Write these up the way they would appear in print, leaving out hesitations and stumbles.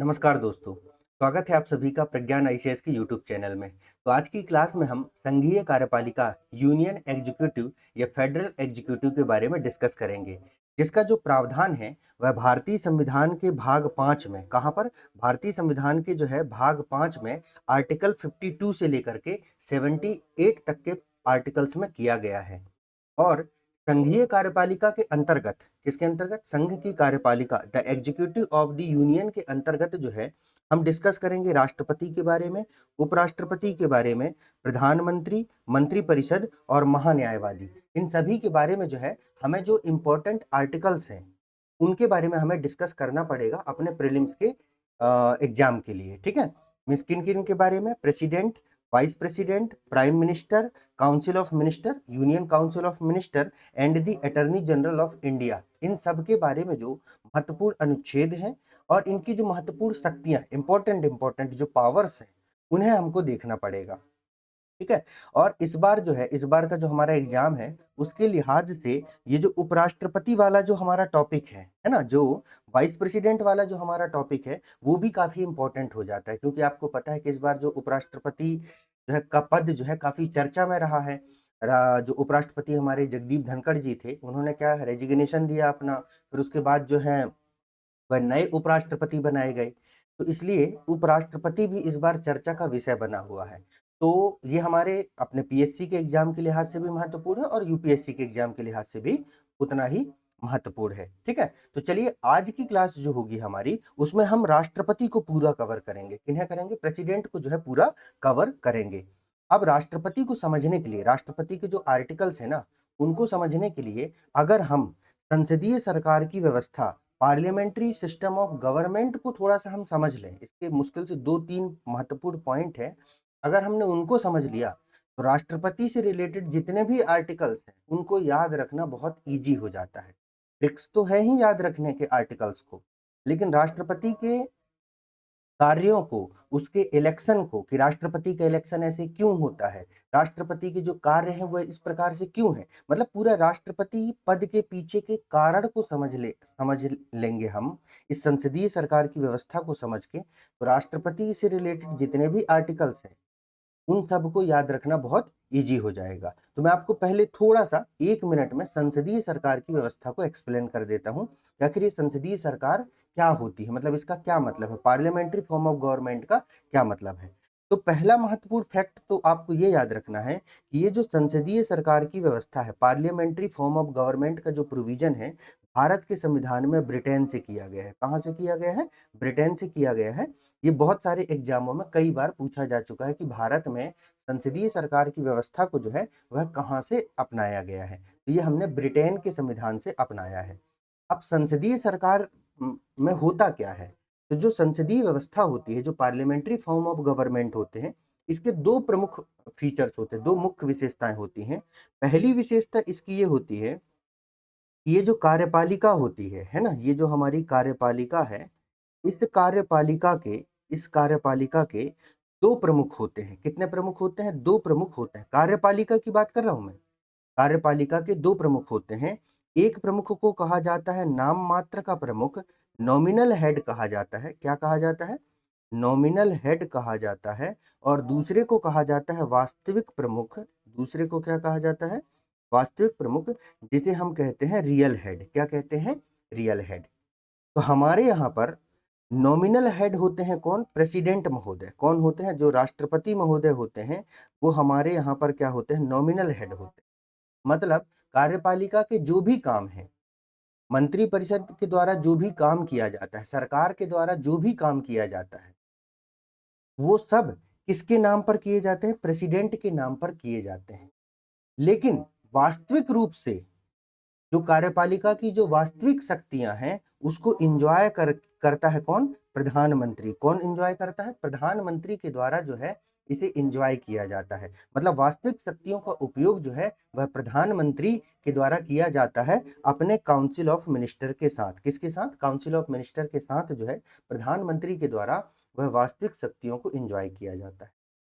नमस्कार दोस्तों, स्वागत है आप सभी का प्रज्ञान आईसीएस के यूट्यूब चैनल में। तो आज की क्लास में हम संघीय कार्यपालिका यूनियन एग्जीक्यूटिव या फेडरल एग्जीक्यूटिव के बारे में डिस्कस करेंगे, जिसका जो प्रावधान है वह भारतीय संविधान के भाग 5 में, कहाँ पर? भारतीय संविधान के जो है भाग 5 में आर्टिकल 52 से लेकर के 78 तक के आर्टिकल्स में किया गया है। और संघीय कार्यपालिका के अंतर्गत, किसके अंतर्गत? संघ की कार्यपालिका, the executive of the union के अंतर्गत जो है हम डिस्कस करेंगे राष्ट्रपति के बारे में, उपराष्ट्रपति के बारे में, प्रधानमंत्री, मंत्रिपरिषद और महान्यायवादी। इन सभी के बारे में जो है हमें जो इम्पोर्टेंट आर्टिकल्स हैं उनके बारे में हमें डिस्कस करना पड़ेगा अपने प्रीलिम्स के एग्जाम के लिए। ठीक है, मीन्स किन किन के बारे में? President, vice president, prime minister, council of minister, union council of minister and the attorney general of India. इन सब के बारे में जो महत्वपूर्ण अनुच्छेद हैं और इनकी जो महत्वपूर्ण शक्तियां, इंपॉर्टेंट जो पावर्स हैं, उन्हें हमको देखना पड़ेगा। ठीक है, और इस बार जो है, इस बार का जो हमारा एग्जाम है उसके लिहाज से ये जो उपराष्ट्रपति वाला जो हमारा टॉपिक है ना, जो वाइस प्रेसिडेंट वाला जो हमारा टॉपिक है वो भी काफी इंपॉर्टेंट हो जाता है, क्योंकि आपको पता है कि इस बार जो उपराष्ट्रपति जो है का पद जो है काफी चर्चा में रहा है। जो उपराष्ट्रपति हमारे जगदीप धनखड़ जी थे, उन्होंने क्या रेजिग्नेशन दिया अपना, फिर उसके बाद जो है वह नए उपराष्ट्रपति बनाए गए। तो इसलिए उपराष्ट्रपति भी इस बार चर्चा का विषय बना हुआ है। तो ये हमारे अपने पीएससी के एग्जाम के लिहाज से भी महत्वपूर्ण है और यूपीएससी के एग्जाम के लिहाज से भी उतना ही महत्वपूर्ण है। ठीक है, तो चलिए आज की क्लास जो होगी हमारी, उसमें हम राष्ट्रपति को पूरा कवर करेंगे। किन्हें करेंगे? प्रेसिडेंट को जो है पूरा कवर करेंगे। अब राष्ट्रपति को समझने के लिए, राष्ट्रपति के जो आर्टिकल्स है ना, उनको समझने के लिए अगर हम संसदीय सरकार की व्यवस्था, पार्लियामेंट्री सिस्टम ऑफ गवर्नमेंट को थोड़ा सा हम समझ लें, इसके मुश्किल से 2-3 महत्वपूर्ण पॉइंट है, अगर हमने उनको समझ लिया तो राष्ट्रपति से रिलेटेड जितने भी आर्टिकल्स हैं उनको याद रखना बहुत इजी हो जाता है। ट्रिक्स तो है ही याद रखने के आर्टिकल्स को, लेकिन राष्ट्रपति के कार्यों को, उसके इलेक्शन को, कि राष्ट्रपति का इलेक्शन ऐसे क्यों होता है, राष्ट्रपति के जो कार्य हैं वो इस प्रकार से क्यों है, मतलब पूरा राष्ट्रपति पद के पीछे के कारण को समझ लेंगे हम इस संसदीय सरकार की व्यवस्था को समझ के, तो राष्ट्रपति से रिलेटेड जितने भी आर्टिकल्स हैं उन सबको याद रखना बहुत ईजी हो जाएगा। तो मैं आपको पहले थोड़ा सा 1 मिनट में संसदीय सरकार की व्यवस्था को एक्सप्लेन कर देता हूँ कि आखिर ये संसदीय सरकार क्या होती है, मतलब इसका क्या मतलब है, पार्लियामेंट्री फॉर्म ऑफ गवर्नमेंट का क्या मतलब है। तो पहला महत्वपूर्ण फैक्ट तो आपको ये याद रखना है कि ये जो संसदीय सरकार की व्यवस्था है, पार्लियामेंट्री फॉर्म ऑफ गवर्नमेंट का जो प्रोविजन है, भारत के संविधान में ब्रिटेन से किया गया है। कहाँ से किया गया है? ब्रिटेन से किया गया है। ये बहुत सारे एग्जामों में कई बार पूछा जा चुका है कि भारत में संसदीय सरकार की व्यवस्था को जो है वह कहाँ से अपनाया गया है। तो ये हमने ब्रिटेन के संविधान से अपनाया है। अब संसदीय सरकार में होता क्या है? तो जो संसदीय व्यवस्था होती है, जो पार्लियामेंट्री फॉर्म ऑफ गवर्नमेंट होते हैं, इसके दो प्रमुख फीचर्स होते हैं, दो मुख्य विशेषताएं होती हैं। पहली विशेषता इसकी ये होती है कि ये जो कार्यपालिका होती है ना, ये जो हमारी कार्यपालिका है, इस कार्यपालिका के इस कार्यपालिका के 2 प्रमुख होते हैं। कितने प्रमुख होते हैं? 2 प्रमुख होते हैं। कार्यपालिका की बात कर रहा हूँ मैं। कार्यपालिका के 2 प्रमुख होते हैं। एक प्रमुख को कहा जाता है नाम मात्र का प्रमुख, नॉमिनल हेड कहा जाता है। क्या कहा जाता है? नॉमिनल हेड कहा जाता है। और दूसरे को कहा जाता है वास्तविक प्रमुख। दूसरे को क्या कहा जाता है? वास्तविक प्रमुख, जिसे हम कहते हैं रियल हेड। क्या कहते हैं? Real head. तो हमारे यहाँ पर नॉमिनल हेड होते हैं कौन? प्रेसिडेंट महोदय। कौन होते हैं? जो राष्ट्रपति महोदय होते हैं वो हमारे यहाँ पर क्या होते हैं? नॉमिनल हेड होते हैं। मतलब कार्यपालिका के जो भी काम हैं, मंत्री परिषद के द्वारा जो भी काम किया जाता है, सरकार के द्वारा जो भी काम किया जाता है, वो सब किसके नाम पर किए जाते हैं? प्रेसिडेंट के नाम पर किए जाते हैं। लेकिन वास्तविक रूप से जो कार्यपालिका की जो वास्तविक शक्तियां हैं उसको करता है कौन? प्रधानमंत्री। कौन एंजॉय करता है? प्रधानमंत्री के द्वारा जो है इसे एंजॉय किया जाता है। मतलब वास्तविक शक्तियों का उपयोग जो है वह प्रधानमंत्री के द्वारा किया जाता है अपने काउंसिल ऑफ मिनिस्टर के साथ। किसके साथ? काउंसिल ऑफ मिनिस्टर के साथ जो है प्रधानमंत्री के द्वारा वह वास्तविक शक्तियों को एंजॉय किया जाता है।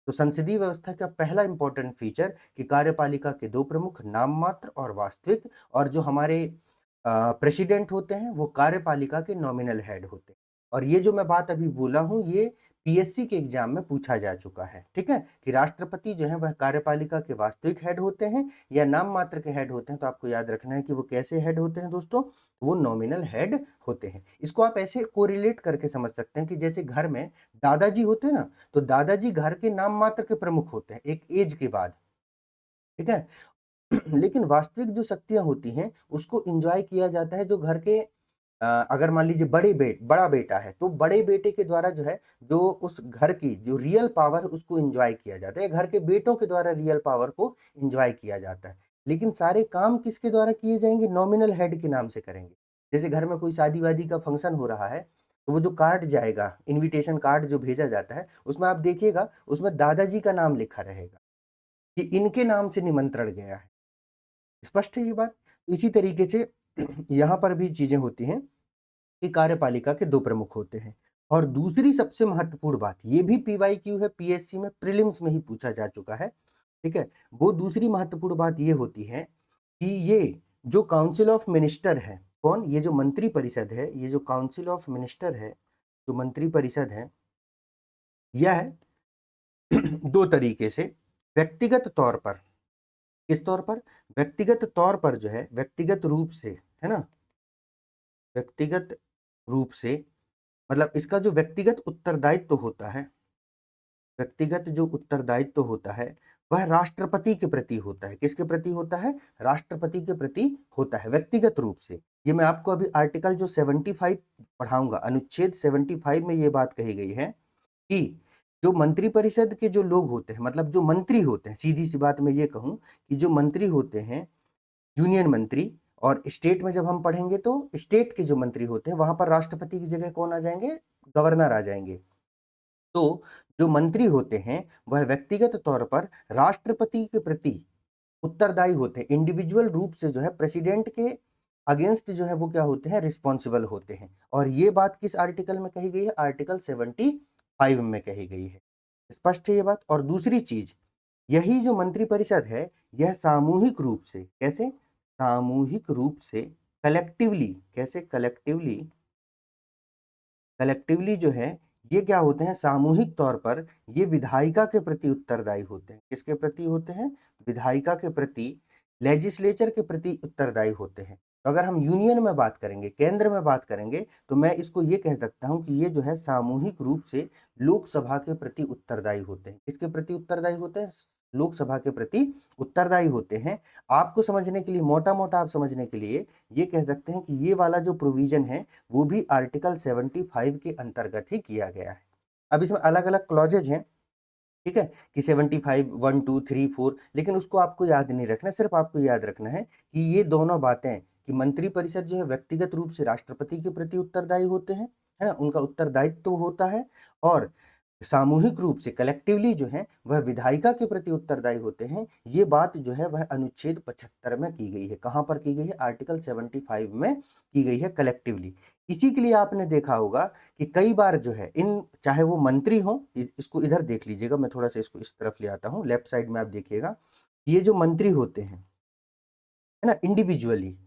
तो संसदीय व्यवस्था का पहला इंपॉर्टेंट फीचर कि कार्यपालिका के 2 प्रमुख, नाम मात्र और वास्तविक, और जो हमारे प्रेसिडेंट होते हैं वो कार्यपालिका के नॉमिनल हेड होते हैं। और ये जो मैं बात अभी बोला हूँ ये पीएससी के एग्जाम में पूछा जा चुका है, ठीक है, कि राष्ट्रपति जो है वह कार्यपालिका के वास्तविक हेड होते हैं या नाम मात्र के हेड होते हैं। तो आपको याद रखना है कि वो कैसे हेड होते हैं दोस्तों, वो नॉमिनल हेड होते हैं। इसको आप ऐसे कोरिलेट करके समझ सकते हैं कि जैसे घर में दादाजी होते हैं ना, तो दादाजी घर के नाम मात्र के प्रमुख होते हैं एक एज के बाद, ठीक है। लेकिन वास्तविक जो शक्तियां होती हैं उसको एंजॉय किया जाता है जो घर के अगर मान लीजिए बड़ा बेटा है तो बड़े बेटे के द्वारा जो है, जो उस घर की जो रियल पावर उसको एंजॉय किया जाता है, घर के बेटों के द्वारा रियल पावर को एंजॉय किया जाता है। लेकिन सारे काम किसके द्वारा किए जाएंगे, नॉमिनल हेड के नाम से करेंगे। जैसे घर में कोई शादी वादी का फंक्शन हो रहा है तो वो जो कार्ड जाएगा, इनविटेशन कार्ड जो भेजा जाता है, उसमें आप देखिएगा उसमें दादाजी का नाम लिखा रहेगा कि इनके नाम से निमंत्रण गया है। स्पष्ट है ये बात। इसी तरीके से यहाँ पर भी चीजें होती हैं कि कार्यपालिका के दो प्रमुख होते हैं। और दूसरी सबसे महत्वपूर्ण बात, ये भी पीवाईक्यू है, पीएससी में प्रीलिम्स में ही पूछा जा चुका है, ठीक है। वो दूसरी महत्वपूर्ण बात ये होती है कि ये जो काउंसिल ऑफ मिनिस्टर है, कौन, ये जो मंत्री परिषद है, ये जो काउंसिल ऑफ मिनिस्टर है, जो मंत्री परिषद है, यह दो तरीके से व्यक्तिगत तौर पर, किस तौर पर, व्यक्तिगत तौर पर जो है, व्यक्तिगत रूप से, है ना, व्यक्तिगत रूप से, मतलब इसका जो व्यक्तिगत उत्तरदायित्व होता है, व्यक्तिगत जो उत्तरदायित्व होता है वह राष्ट्रपति के प्रति होता है। किसके प्रति होता है, राष्ट्रपति के प्रति होता है व्यक्तिगत रूप से। ये मैं आपको अभी आर्टिकल जो 75 पढ़ाऊंगा, अनुच्छेद 75 में ये बात कही गई है कि जो मंत्री परिषद के जो लोग होते हैं, मतलब जो मंत्री होते हैं, सीधी सी बात मैं ये कहूं कि जो मंत्री होते हैं, यूनियन मंत्री, और स्टेट में जब हम पढ़ेंगे तो स्टेट के जो मंत्री होते हैं वहां पर राष्ट्रपति की जगह कौन आ जाएंगे, गवर्नर आ जाएंगे। तो जो मंत्री होते हैं वह व्यक्तिगत तौर पर राष्ट्रपति के प्रति उत्तरदायी होते हैं, इंडिविजुअल रूप से जो है प्रेसिडेंट के अगेंस्ट जो है वो क्या होते हैं, रिस्पॉन्सिबल होते हैं। और ये बात किस आर्टिकल में कही गई है, आर्टिकल 75 में कही गई है। स्पष्ट है ये बात। और दूसरी चीज, यही जो मंत्री परिषद है यह सामूहिक रूप से, कैसे, सामूहिक रूप से, कलेक्टिवली, कैसे, कलेक्टिवली, कलेक्टिवली जो है ये क्या होते हैं, सामूहिक तौर पर ये विधायिका के प्रति उत्तरदायी होते हैं। किसके प्रति होते हैं, विधायिका के प्रति, लेजिस्लेचर के प्रति उत्तरदायी होते हैं। तो अगर हम यूनियन में बात करेंगे, केंद्र में बात करेंगे, तो मैं इसको ये कह सकता हूं कि ये जो है सामूहिक रूप से लोकसभा के प्रति उत्तरदायी होते हैं। किसके प्रति उत्तरदायी होते हैं, लोकसभा के प्रति उत्तरदायी होते हैं। आपको समझने के लिए, मोटा मोटा आप समझने के लिए ये कह सकते हैं कि ये वाला जो प्रोविजन है वो भी आर्टिकल 75 के अंतर्गत ही किया गया है। अब इसमें अलग अलग क्लॉजेज हैं, ठीक है, कि 75 1 2 3 4, लेकिन उसको आपको याद नहीं रखना, सिर्फ आपको याद रखना है कि ये दोनों बातें, कि मंत्री परिषद जो है व्यक्तिगत रूप से राष्ट्रपति के प्रति उत्तरदायी होते हैं, है ना, उनका उत्तरदायित्व होता है, और सामूहिक रूप से, कलेक्टिवली जो है वह विधायिका के प्रति उत्तरदायी होते हैं। ये बात जो है वह अनुच्छेद 75 में की गई है। कहां पर की गई है, आर्टिकल 75 में की गई है, कलेक्टिवली। इसी के लिए आपने देखा होगा कि कई बार जो है इन, चाहे वो मंत्री हो, इसको इधर देख लीजिएगा, मैं थोड़ा सा इसको इस तरफ ले आता हूं, लेफ्ट साइड में आप देखिएगा, ये जो मंत्री होते हैं, है ना, इंडिविजुअली,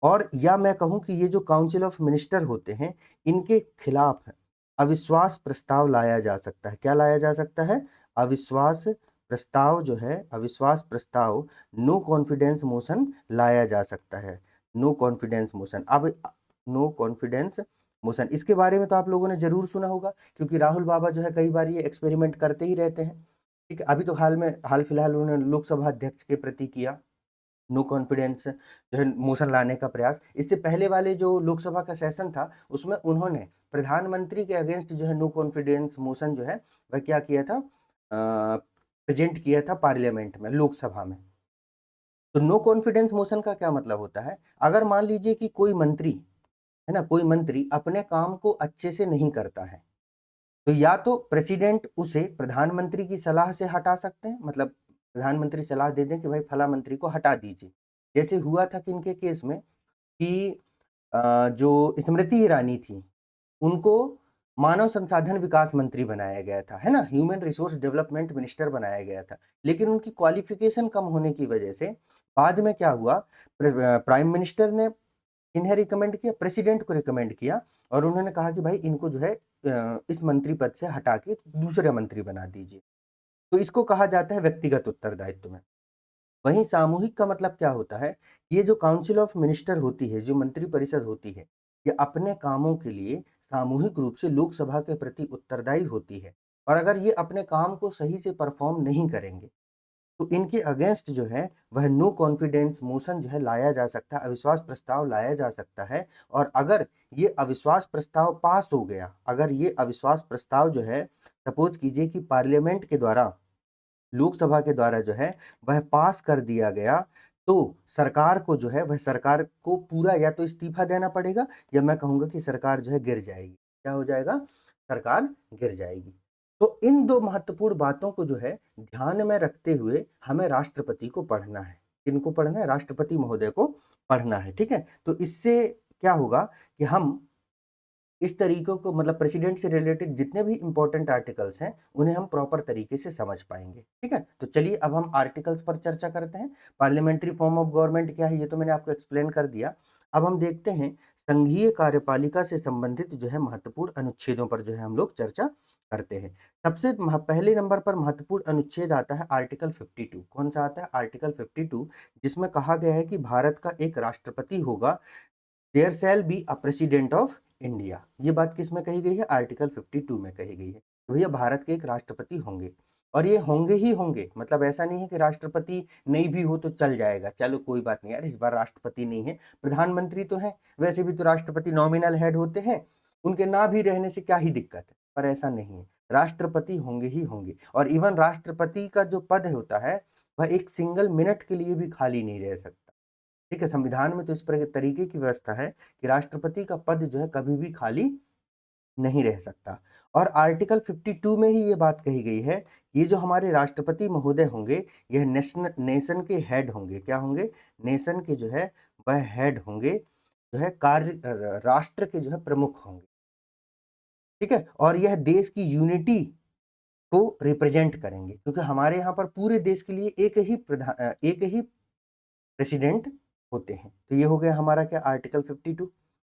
और या मैं कहूं कि ये जो काउंसिल ऑफ मिनिस्टर होते हैं, इनके खिलाफ अविश्वास प्रस्ताव लाया जा सकता है। क्या लाया जा सकता है, अविश्वास प्रस्ताव जो है, अविश्वास प्रस्ताव, नो कॉन्फिडेंस मोशन लाया जा सकता है। नो कॉन्फिडेंस मोशन, अब नो कॉन्फिडेंस मोशन, इसके बारे में तो आप लोगों ने जरूर सुना होगा, क्योंकि राहुल बाबा जो है कई बार ये एक्सपेरिमेंट करते ही रहते हैं, ठीक है। अभी तो हाल फिलहाल उन्होंने लोकसभा अध्यक्ष के प्रति किया नो कॉन्फिडेंस जो है मोशन लाने का प्रयास। इससे पहले वाले जो लोकसभा का सेशन था उसमें उन्होंने प्रधानमंत्री के अगेंस्ट जो है नो कॉन्फिडेंस मोशन जो है वह क्या किया था, प्रेजेंट किया था पार्लियामेंट में, लोकसभा में। तो नो कॉन्फिडेंस मोशन का क्या मतलब होता है, अगर मान लीजिए कि कोई मंत्री, है ना, कोई मंत्री अपने काम को अच्छे से नहीं करता है, तो या तो प्रेसिडेंट उसे प्रधानमंत्री की सलाह से हटा सकते हैं, मतलब प्रधानमंत्री सलाह दे दें कि भाई फला मंत्री को हटा दीजिए। जैसे हुआ था कि इनके केस में कि जो स्मृति ईरानी थी उनको मानव संसाधन विकास मंत्री बनाया गया था, है ना, ह्यूमन रिसोर्स डेवलपमेंट मिनिस्टर बनाया गया था। लेकिन उनकी क्वालिफिकेशन कम होने की वजह से बाद में क्या हुआ, प्राइम मिनिस्टर ने इन्हें रिकमेंड किया, प्रेसिडेंट को रिकमेंड किया और उन्होंने कहा कि भाई इनको जो है इस मंत्री पद से हटा के दूसरे मंत्री बना दीजिए। तो इसको कहा जाता है व्यक्तिगत उत्तरदायित्व में। वहीं सामूहिक का मतलब क्या होता है? ये जो काउंसिल ऑफ मिनिस्टर होती है, जो मंत्रिपरिषद होती है, ये अपने कामों के लिए सामूहिक रूप से लोकसभा के प्रति उत्तरदायी होती है। और अगर ये अपने काम को सही से परफॉर्म नहीं करेंगे, तो इनके अगेंस्ट जो है वह नो कॉन्फिडेंस मोशन जो है लाया जा सकता है, अविश्वास प्रस्ताव लाया जा सकता है। और अगर ये अविश्वास प्रस्ताव पास हो गया, अगर ये अविश्वास प्रस्ताव जो है सपोज कीजिए कि पार्लियामेंट के द्वारा, लोकसभा के द्वारा जो है वह पास कर दिया गया, तो सरकार को जो है वह सरकार को पूरा या तो इस्तीफा देना पड़ेगा, या मैं कहूँगा कि सरकार जो है गिर जाएगी। क्या हो जाएगा? सरकार गिर जाएगी। तो इन 2 महत्वपूर्ण बातों को जो है ध्यान में रखते हुए हमें राष्ट्रपति को पढ़ना है। किनको पढ़ना है? राष्ट्रपति महोदय को पढ़ना है, ठीक है? तो इससे क्या होगा कि हम इस तरीकों को मतलब प्रेसिडेंट से रिलेटेड जितने भी इंपॉर्टेंट आर्टिकल्स हैं, उन्हें हम प्रॉपर तरीके से समझ पाएंगे, ठीक है? तो चलिए अब हम आर्टिकल्स पर चर्चा करते हैं। पार्लियामेंट्री फॉर्म ऑफ गवर्नमेंट क्या है, ये तो मैंने आपको एक्सप्लेन कर दिया। अब हम देखते हैं संघीय कार्यपालिका से संबंधित जो है महत्वपूर्ण अनुच्छेदों पर जो है हम लोग चर्चा करते हैं। सबसे पहले नंबर पर महत्वपूर्ण अनुच्छेद आता है आर्टिकल 52। कौन सा आता है? आर्टिकल 52, जिसमें कहा गया है कि भारत का एक राष्ट्रपति होगा। There shall be a president of India. ये बात किस में कही गई है? आर्टिकल 52 में कही गई है। तो भैया भारत के एक राष्ट्रपति होंगे, और ये होंगे ही होंगे, मतलब ऐसा नहीं है कि राष्ट्रपति नहीं भी हो तो चल जाएगा, चलो कोई बात नहीं यार इस बार राष्ट्रपति नहीं है, प्रधानमंत्री तो है। वैसे भी तो राष्ट्रपति नॉमिनल हेड होते हैं, उनके ना भी रहने से क्या ही दिक्कत है, पर ऐसा नहीं है, राष्ट्रपति होंगे ही होंगे। और इवन राष्ट्रपति का जो पद होता है वह एक सिंगल मिनट के लिए भी खाली नहीं रह सकता, ठीक है? संविधान में तो इस तरीके की व्यवस्था है कि राष्ट्रपति का पद जो है कभी भी खाली नहीं रह सकता। और आर्टिकल 52 में ही ये बात कही गई है, ये जो हमारे राष्ट्रपति महोदय होंगे, यह नेशन के हेड होंगे। क्या होंगे? नेशन के जो है वह हेड होंगे, जो है राष्ट्र के जो है प्रमुख होंगे, ठीक है? और यह देश की यूनिटी को रिप्रेजेंट करेंगे, क्योंकि हमारे यहाँ पर पूरे देश के लिए एक ही प्रेसिडेंट होते हैं। तो ये हो गया हमारा क्या? आर्टिकल 52।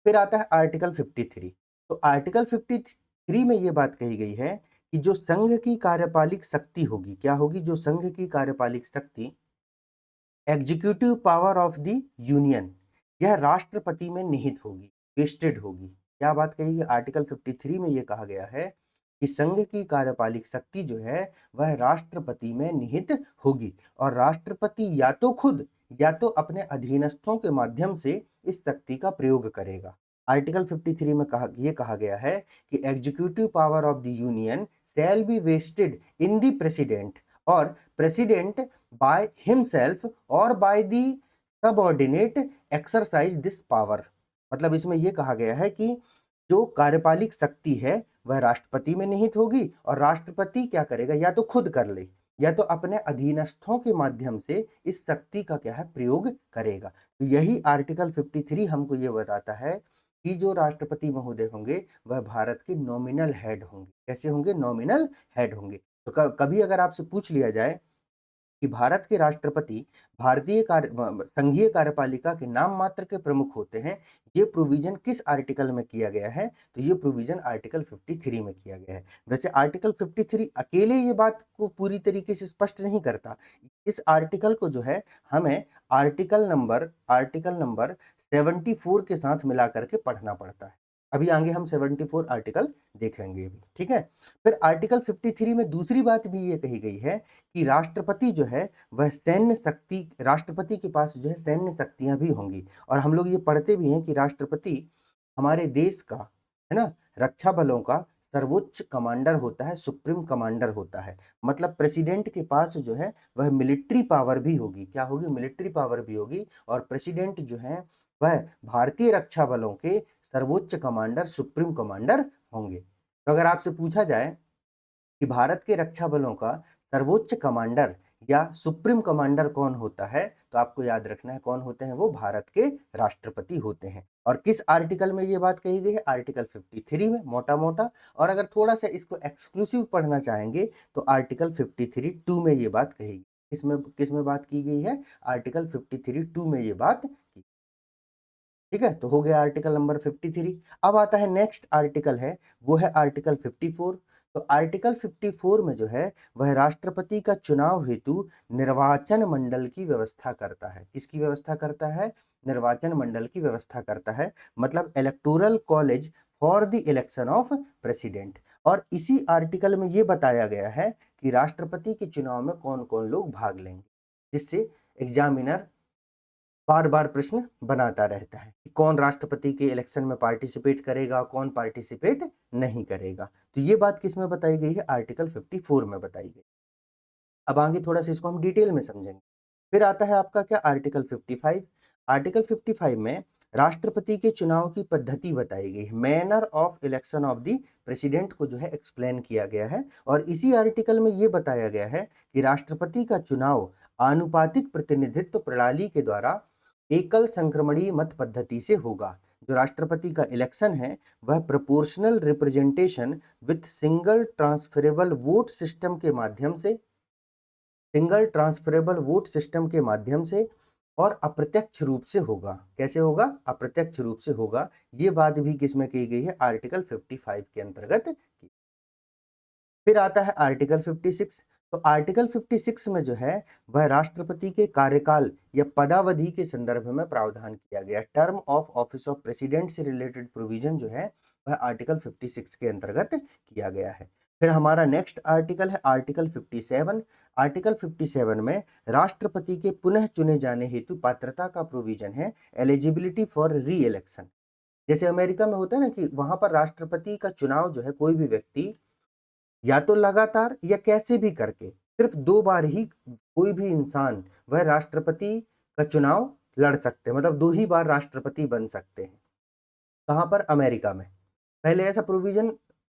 फिर आता है आर्टिकल 53। तो आर्टिकल 53 में ये बात कही गई है कि जो संघ की कार्यपालिक शक्ति होगी, क्या होगी? जो संघ की कार्यपालिक शक्ति, executive power of the union, यह राष्ट्रपति में निहित होगी, वेस्टेड होगी। क्या बात कही है? आर्टिकल 53 में यह कहा गया है कि संघ की कार्यपालिक शक्ति जो है वह राष्ट्रपति में निहित होगी, और राष्ट्रपति या तो खुद या तो अपने अधीनस्थों के माध्यम से इस शक्ति का प्रयोग करेगा। आर्टिकल 53 में कहा गया है कि executive power of the union shall be vested in the president, और प्रेसिडेंट बाय हिमसेल्फ और by the subordinate exercise this power. मतलब इसमें यह कहा गया है कि जो कार्यपालिक शक्ति है वह राष्ट्रपति में निहित होगी, और राष्ट्रपति क्या करेगा? या तो खुद कर ले या तो अपने अधीनस्थों के माध्यम से इस शक्ति का क्या है? प्रयोग करेगा। तो यही आर्टिकल 53 हमको ये बताता है कि जो राष्ट्रपति महोदय होंगे वह भारत के नॉमिनल हेड होंगे। कैसे होंगे? नॉमिनल हेड होंगे। तो कभी अगर आपसे पूछ लिया जाए कि भारत के राष्ट्रपति संघीय कार्यपालिका के नाम मात्र के प्रमुख होते हैं, ये प्रोविजन किस आर्टिकल में किया गया है? तो ये प्रोविजन आर्टिकल 53 में किया गया है। वैसे आर्टिकल 53 अकेले ये बात को पूरी तरीके से स्पष्ट नहीं करता। इस आर्टिकल को जो है हमें आर्टिकल नंबर 74 के साथ मिला करके पढ़ना पड़ता है। अभी आगे हम 74 आर्टिकल देखेंगे अभी, ठीक है? फिर आर्टिकल 53 में दूसरी बात भी ये कही गई है कि राष्ट्रपति जो है वह सैन्य शक्ति, राष्ट्रपति के पास जो है सैन्य शक्तियां भी होंगी। और हम लोग ये पढ़ते भी हैं कि राष्ट्रपति हमारे देश का, है ना, रक्षा बलों का सर्वोच्च कमांडर होता है, सुप्रीम कमांडर होता है। मतलब प्रेसिडेंट के पास जो है वह मिलिट्री पावर भी होगी। क्या होगी? मिलिट्री पावर भी होगी। और प्रेसिडेंट जो है वह भारतीय रक्षा बलों के सर्वोच्च कमांडर, सुप्रीम कमांडर होंगे। तो अगर आपसे पूछा जाए कि भारत के रक्षा बलों का सर्वोच्च कमांडर या सुप्रीम कमांडर कौन होता है, तो आपको याद रखना है कौन होते हैं? वो भारत के राष्ट्रपति होते हैं। और किस आर्टिकल में ये बात कही गई है? आर्टिकल 53 में, मोटा मोटा। और अगर थोड़ा सा इसको एक्सक्लूसिव पढ़ना चाहेंगे तो आर्टिकल 53(2) में ये बात कही गई। किस में बात की गई है? आर्टिकल 53(2) में ये बात की। ठीक है, तो हो गया आर्टिकल नंबर 53। अब आता है नेक्स्ट आर्टिकल है, वो है आर्टिकल 54। तो आर्टिकल 54 में जो है वह राष्ट्रपति का चुनाव हेतु निर्वाचन मंडल की व्यवस्था करता है। किसकी व्यवस्था करता है? निर्वाचन मंडल की व्यवस्था करता है, मतलब electoral college for the election of president. और इसी आर्टिकल में ये बताया गया है कि राष्ट्रपति के चुनाव में कौन कौन लोग भाग लेंगे, जिससे एग्जामिनर बार बार प्रश्न बनाता रहता है कि कौन राष्ट्रपति के इलेक्शन में पार्टिसिपेट करेगा, कौन पार्टिसिपेट नहीं करेगा। तो ये बात किस में बताई गई है? आर्टिकल 54 में बताई गई। अब आगे थोड़ा सा इसको हम डिटेल में समझेंगे। फिर आता है आपका क्या? आर्टिकल 55। आर्टिकल 55 में राष्ट्रपति के चुनाव की पद्धति बताई गई है, manner of election of the president को जो है एक्सप्लेन किया गया है। और इसी आर्टिकल में ये बताया गया है कि राष्ट्रपति का चुनाव आनुपातिक प्रतिनिधित्व प्रणाली के द्वारा एकल संक्रमणीय मत पद्धति से होगा। जो राष्ट्रपति का इलेक्शन है वह proportional representation with single transferable vote system के माध्यम से, सिंगल ट्रांसफरेबल वोट सिस्टम के माध्यम से और अप्रत्यक्ष रूप से होगा। कैसे होगा? अप्रत्यक्ष रूप से होगा। ये बात भी किसमें की गई है? आर्टिकल 55 के अंतर्गत की। फिर आता है आर्टिकल 56। तो आर्टिकल 56 में जो है वह राष्ट्रपति के कार्यकाल या पदावधि के संदर्भ में प्रावधान किया गया। Term of office of president से रिलेटेड प्रोविजन जो है वह आर्टिकल 56 के अंतर्गत किया गया है। फिर हमारा नेक्स्ट आर्टिकल है आर्टिकल 57। आर्टिकल 57 में राष्ट्रपति के पुनः चुने जाने हेतु पात्रता का प्रोविजन है, एलिजिबिलिटी फॉर री इलेक्शन। जैसे अमेरिका में होता है ना कि वहां पर राष्ट्रपति का चुनाव जो है कोई भी व्यक्ति या तो लगातार या कैसे भी करके सिर्फ 2 बार ही कोई भी इंसान वह राष्ट्रपति का चुनाव लड़ सकते हैं, मतलब 2 ही बार राष्ट्रपति बन सकते हैं। कहां पर? अमेरिका में। पहले ऐसा प्रोविजन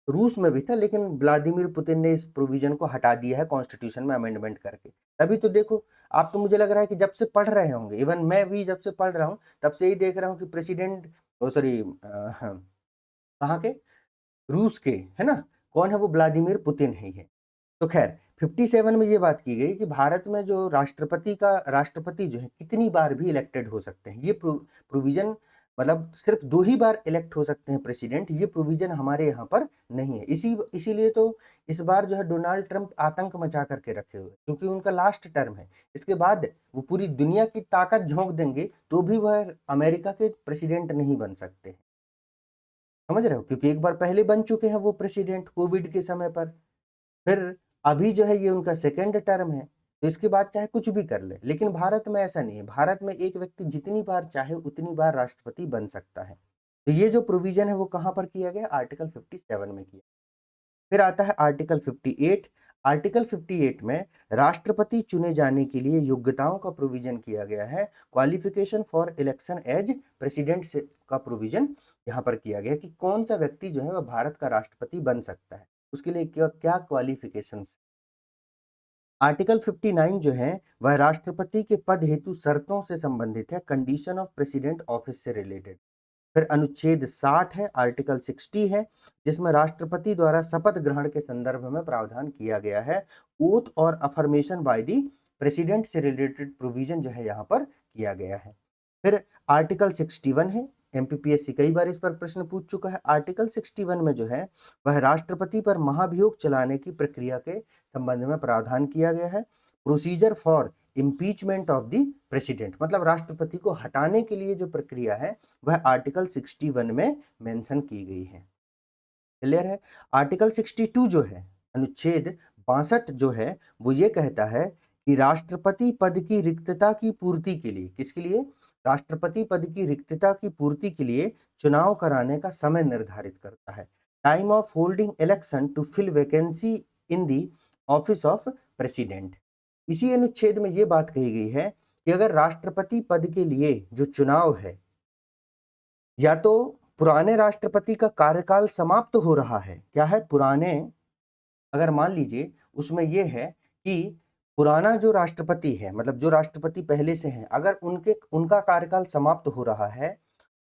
रूस में भी था, लेकिन व्लादिमीर पुतिन ने इस प्रोविजन को हटा दिया है कॉन्स्टिट्यूशन में अमेंडमेंट करके। तभी तो देखो, आप तो मुझे लग रहा है कि जब से पढ़ रहे होंगे, इवन मैं भी जब से पढ़ रहा हूं तब से ही देख रहा हूं कि प्रेसिडेंट, ओ सॉरी, कहाँ के? रूस के, है ना? कौन है वो? व्लादिमीर पुतिन ही है। तो खैर 57 में ये बात की गई कि भारत में जो राष्ट्रपति जो है कितनी बार भी इलेक्टेड हो सकते हैं। ये प्रोविजन, मतलब सिर्फ 2 ही बार इलेक्ट हो सकते हैं प्रेसिडेंट, ये प्रोविजन हमारे यहाँ पर नहीं है। इसीलिए तो इस बार जो है डोनाल्ड ट्रंप आतंक मचा करके रखे हुए, क्योंकि उनका लास्ट टर्म है। इसके बाद वो पूरी दुनिया की ताकत झोंक देंगे तो भी वह अमेरिका के प्रेसिडेंट नहीं बन सकते। समझ रहे हो? क्योंकि एक बार पहले बन चुके हैं वो प्रेसिडेंट कोविड के समय पर। फिर अभी जो है ये उनका सेकेंड टर्म है, तो इसके बाद चाहे कुछ भी कर ले। लेकिन भारत में ऐसा नहीं है। भारत में एक व्यक्ति जितनी बार चाहे उतनी बार राष्ट्रपति बन सकता है। तो ये जो प्रोविजन है वो कहां पर किया गया? आर्टिकल 57 में किया। फिर आता है आर्टिकल 58। आर्टिकल 58 में राष्ट्रपति चुने जाने के लिए योग्यताओं का प्रोविजन किया गया है। Qualification for election as president से का प्रोविजन यहाँ पर किया गया कि कौन सा व्यक्ति जो है वह भारत का राष्ट्रपति बन सकता है, उसके लिए क्या क्या क्वालिफिकेशंस। आर्टिकल 59 जो है वह राष्ट्रपति के पद हेतु शर्तों से संबंधित है, कंडीशन ऑफ प्रेसिडेंट ऑफिस से रिलेटेड। फिर अनुच्छेद 60 है, आर्टिकल 60 है, जिसमें राष्ट्रपति द्वारा शपथ ग्रहण के संदर्भ में प्रावधान किया गया है। ओथ और अफर्मेशन बाय दी प्रेसिडेंट से रिलेटेड प्रोविजन जो है यहाँ पर किया गया है। फिर आर्टिकल 61 है, एमपीपीएससी कई बार इस पर प्रश्न पूछ चुका है। आर्टिकल 61 में जो है वह राष्ट्रपति पर महाभियोग चलाने की प्रक्रिया के संबंध में प्रावधान किया गया है। Procedure for impeachment of the president, मतलब राष्ट्रपति को हटाने के लिए जो प्रक्रिया है वह आर्टिकल 61 में मेंशन की गई है। क्लियर है? आर्टिकल 62 जो है, अनुच्छेद 62 जो है वो ये कहता है कि राष्ट्रपति पद की रिक्तता की पूर्ति के लिए, किसके लिए? राष्ट्रपति पद की रिक्तता की पूर्ति के लिए चुनाव कराने का समय निर्धारित करता है। Time of holding election to fill vacancy in the office of president. इसी अनुच्छेद में ये बात कही गई है कि अगर राष्ट्रपति पद के लिए जो चुनाव है, या तो पुराने राष्ट्रपति का कार्यकाल समाप्त हो रहा है, क्या है पुराने, अगर मान लीजिए उसमें यह है कि पुराना जो राष्ट्रपति है, मतलब जो राष्ट्रपति पहले से हैं, अगर उनका कार्यकाल समाप्त हो रहा है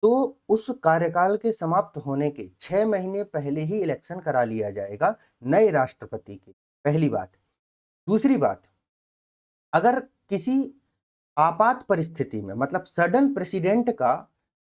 तो उस कार्यकाल के समाप्त होने के 6 महीने पहले ही इलेक्शन करा लिया जाएगा नए राष्ट्रपति की। पहली बात। दूसरी बात, अगर किसी आपात परिस्थिति में, मतलब सडन प्रेसिडेंट का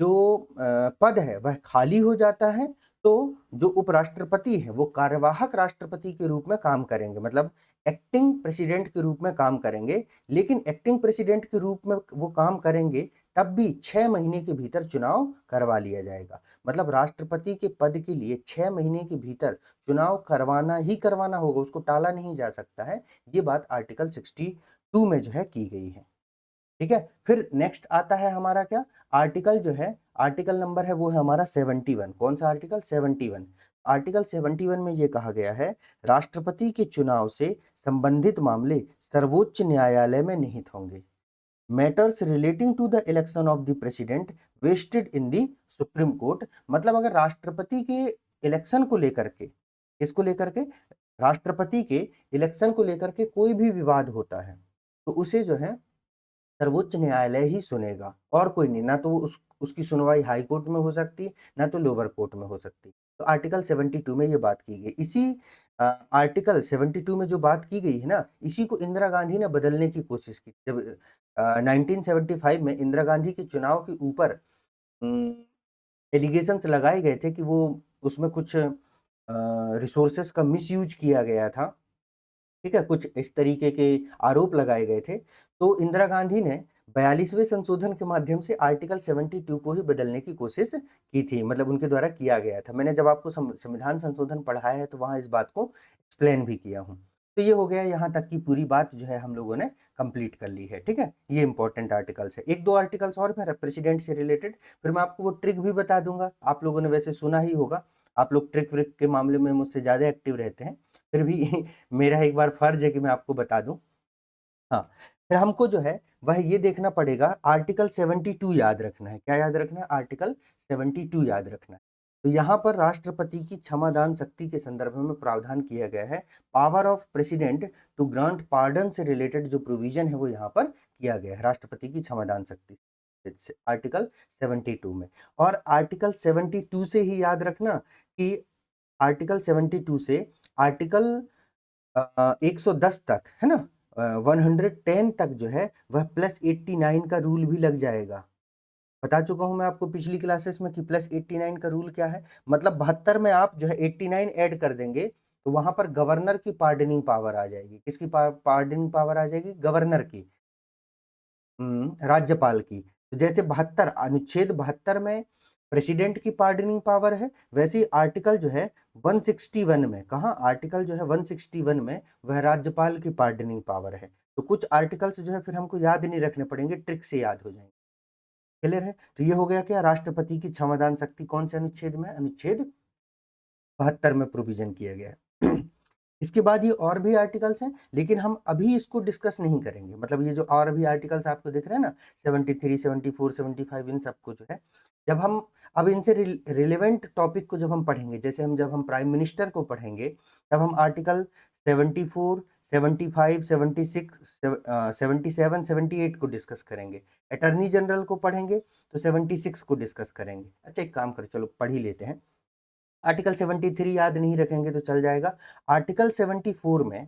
जो पद है वह खाली हो जाता है, तो जो उपराष्ट्रपति है वो कार्यवाहक राष्ट्रपति के रूप में काम करेंगे, मतलब एक्टिंग प्रेसिडेंट के रूप में काम करेंगे। लेकिन एक्टिंग प्रेसिडेंट के रूप में वो काम करेंगे तब भी 6 महीने के भीतर चुनाव करवा लिया जाएगा। मतलब राष्ट्रपति के पद के लिए 6 महीने के भीतर चुनाव करवाना ही करवाना होगा, उसको टाला नहीं जा सकता है। ये बात आर्टिकल 62 में जो है की गई है। ठीक है, फिर नेक्स्ट आता है हमारा क्या आर्टिकल जो है, आर्टिकल नंबर है वो है हमारा 71। कौन सा आर्टिकल? 71। आर्टिकल 71 में ये कहा गया है, राष्ट्रपति के चुनाव से संबंधित मामले सर्वोच्च न्यायालय में निहित होंगे। Matters relating to the election of the president vested in the supreme court. मतलब अगर राष्ट्रपति के इलेक्शन को लेकर के, किसको लेकर के, राष्ट्रपति के इलेक्शन को लेकर के कोई भी विवाद होता है तो उसे जो है सर्वोच्च न्यायालय ही सुनेगा और कोई नहीं। ना तो उसकी सुनवाई हाई कोर्ट में हो सकती, ना तो लोअर कोर्ट में हो सकती। तो आर्टिकल 72 में ये बात की गई। इसी आर्टिकल 72 में जो बात की गई है ना, इसी को इंदिरा गांधी ने बदलने की कोशिश की। जब 1975 में इंदिरा गांधी के चुनाव के ऊपर एलिगेशंस लगाए गए थे कि वो उसमें कुछ रिसोर्सेस का मिसयूज किया गया था, ठीक है, कुछ इस तरीके के आरोप लगाए गए थे। तो इंदिरा गांधी ने 42वें संशोधन के माध्यम से आर्टिकल 72 को ही बदलने की कोशिश की थी, मतलब उनके द्वारा किया गया था। मैंने जब आपको संविधान संशोधन पढ़ाया है तो वहां इस बात को एक्सप्लेन भी किया हूं। तो ये हो गया, यहाँ तक की पूरी बात जो है हम लोगों ने कंप्लीट कर ली है। ठीक है, ये इंपॉर्टेंट आर्टिकल्स है। एक दो आर्टिकल्स और मेरा प्रेसिडेंट से रिलेटेड, फिर मैं आपको वो ट्रिक भी बता दूंगा। आप लोगों ने वैसे सुना ही होगा, आप लोग ट्रिक व्रिक के मामले में मुझसे ज्यादा एक्टिव रहते हैं, फिर भी मेरा एक बार फर्ज है कि मैं आपको बता दूं। हाँ, फिर हमको जो है वह ये देखना पड़ेगा, आर्टिकल 72 याद रखना है। क्या याद रखना है? आर्टिकल 72 याद रखना है। तो यहाँ पर राष्ट्रपति की क्षमादान शक्ति के संदर्भ में प्रावधान किया गया है। Power of president to grant pardon से रिलेटेड जो प्रोविजन है वो यहाँ पर किया गया है, राष्ट्रपति की क्षमादान शक्ति आर्टिकल 72 में। और आर्टिकल 72 से ही याद रखना कि आर्टिकल 72 से आर्टिकल 110 तक है ना, 110 तक जो है वह +89 का रूल भी लग जाएगा। बता चुका हूं मैं आपको पिछली क्लासेस में कि +89 का रूल क्या है। मतलब 72 में आप जो है 89 ऐड कर देंगे तो वहां पर गवर्नर की पार्डनिंग पावर आ जाएगी। किसकी पार्डनिंग पावर आ जाएगी? गवर्नर की, राज्यपाल की। तो जैसे 72 अनुच्छेद 72 में प्रेसिडेंट की पार्डनिंग पावर है, वैसे ही आर्टिकल जो है 161 में, कहा आर्टिकल जो है 161 में वह राज्यपाल की पार्डनिंग पावर है। तो कुछ आर्टिकल्स जो है फिर हमको याद नहीं रखने पड़ेंगे, ट्रिक से याद हो जाएंगे। क्लियर है? तो ये हो गया क्या, राष्ट्रपति की क्षमादान शक्ति कौन से अनुच्छेद में? अनुच्छेद 72 में प्रोविजन किया गया है। इसके बाद ये और भी आर्टिकल्स हैं, लेकिन हम अभी इसको डिस्कस नहीं करेंगे। मतलब ये जो और भी आर्टिकल्स आपको दिख रहे हैं ना, 73, 74, 75, इन सबको जो है जब हम अब इनसे रिलेवेंट टॉपिक को जब हम पढ़ेंगे, जैसे जब हम प्राइम मिनिस्टर को पढ़ेंगे तब हम आर्टिकल 74, 75, 76, 77, 78 को डिस्कस करेंगे। अटर्नी जनरल को पढ़ेंगे तो 76 को डिस्कस करेंगे। अच्छा, एक काम कर, चलो पढ़ ही लेते हैं। आर्टिकल 73 याद नहीं रखेंगे तो चल जाएगा। आर्टिकल 74 में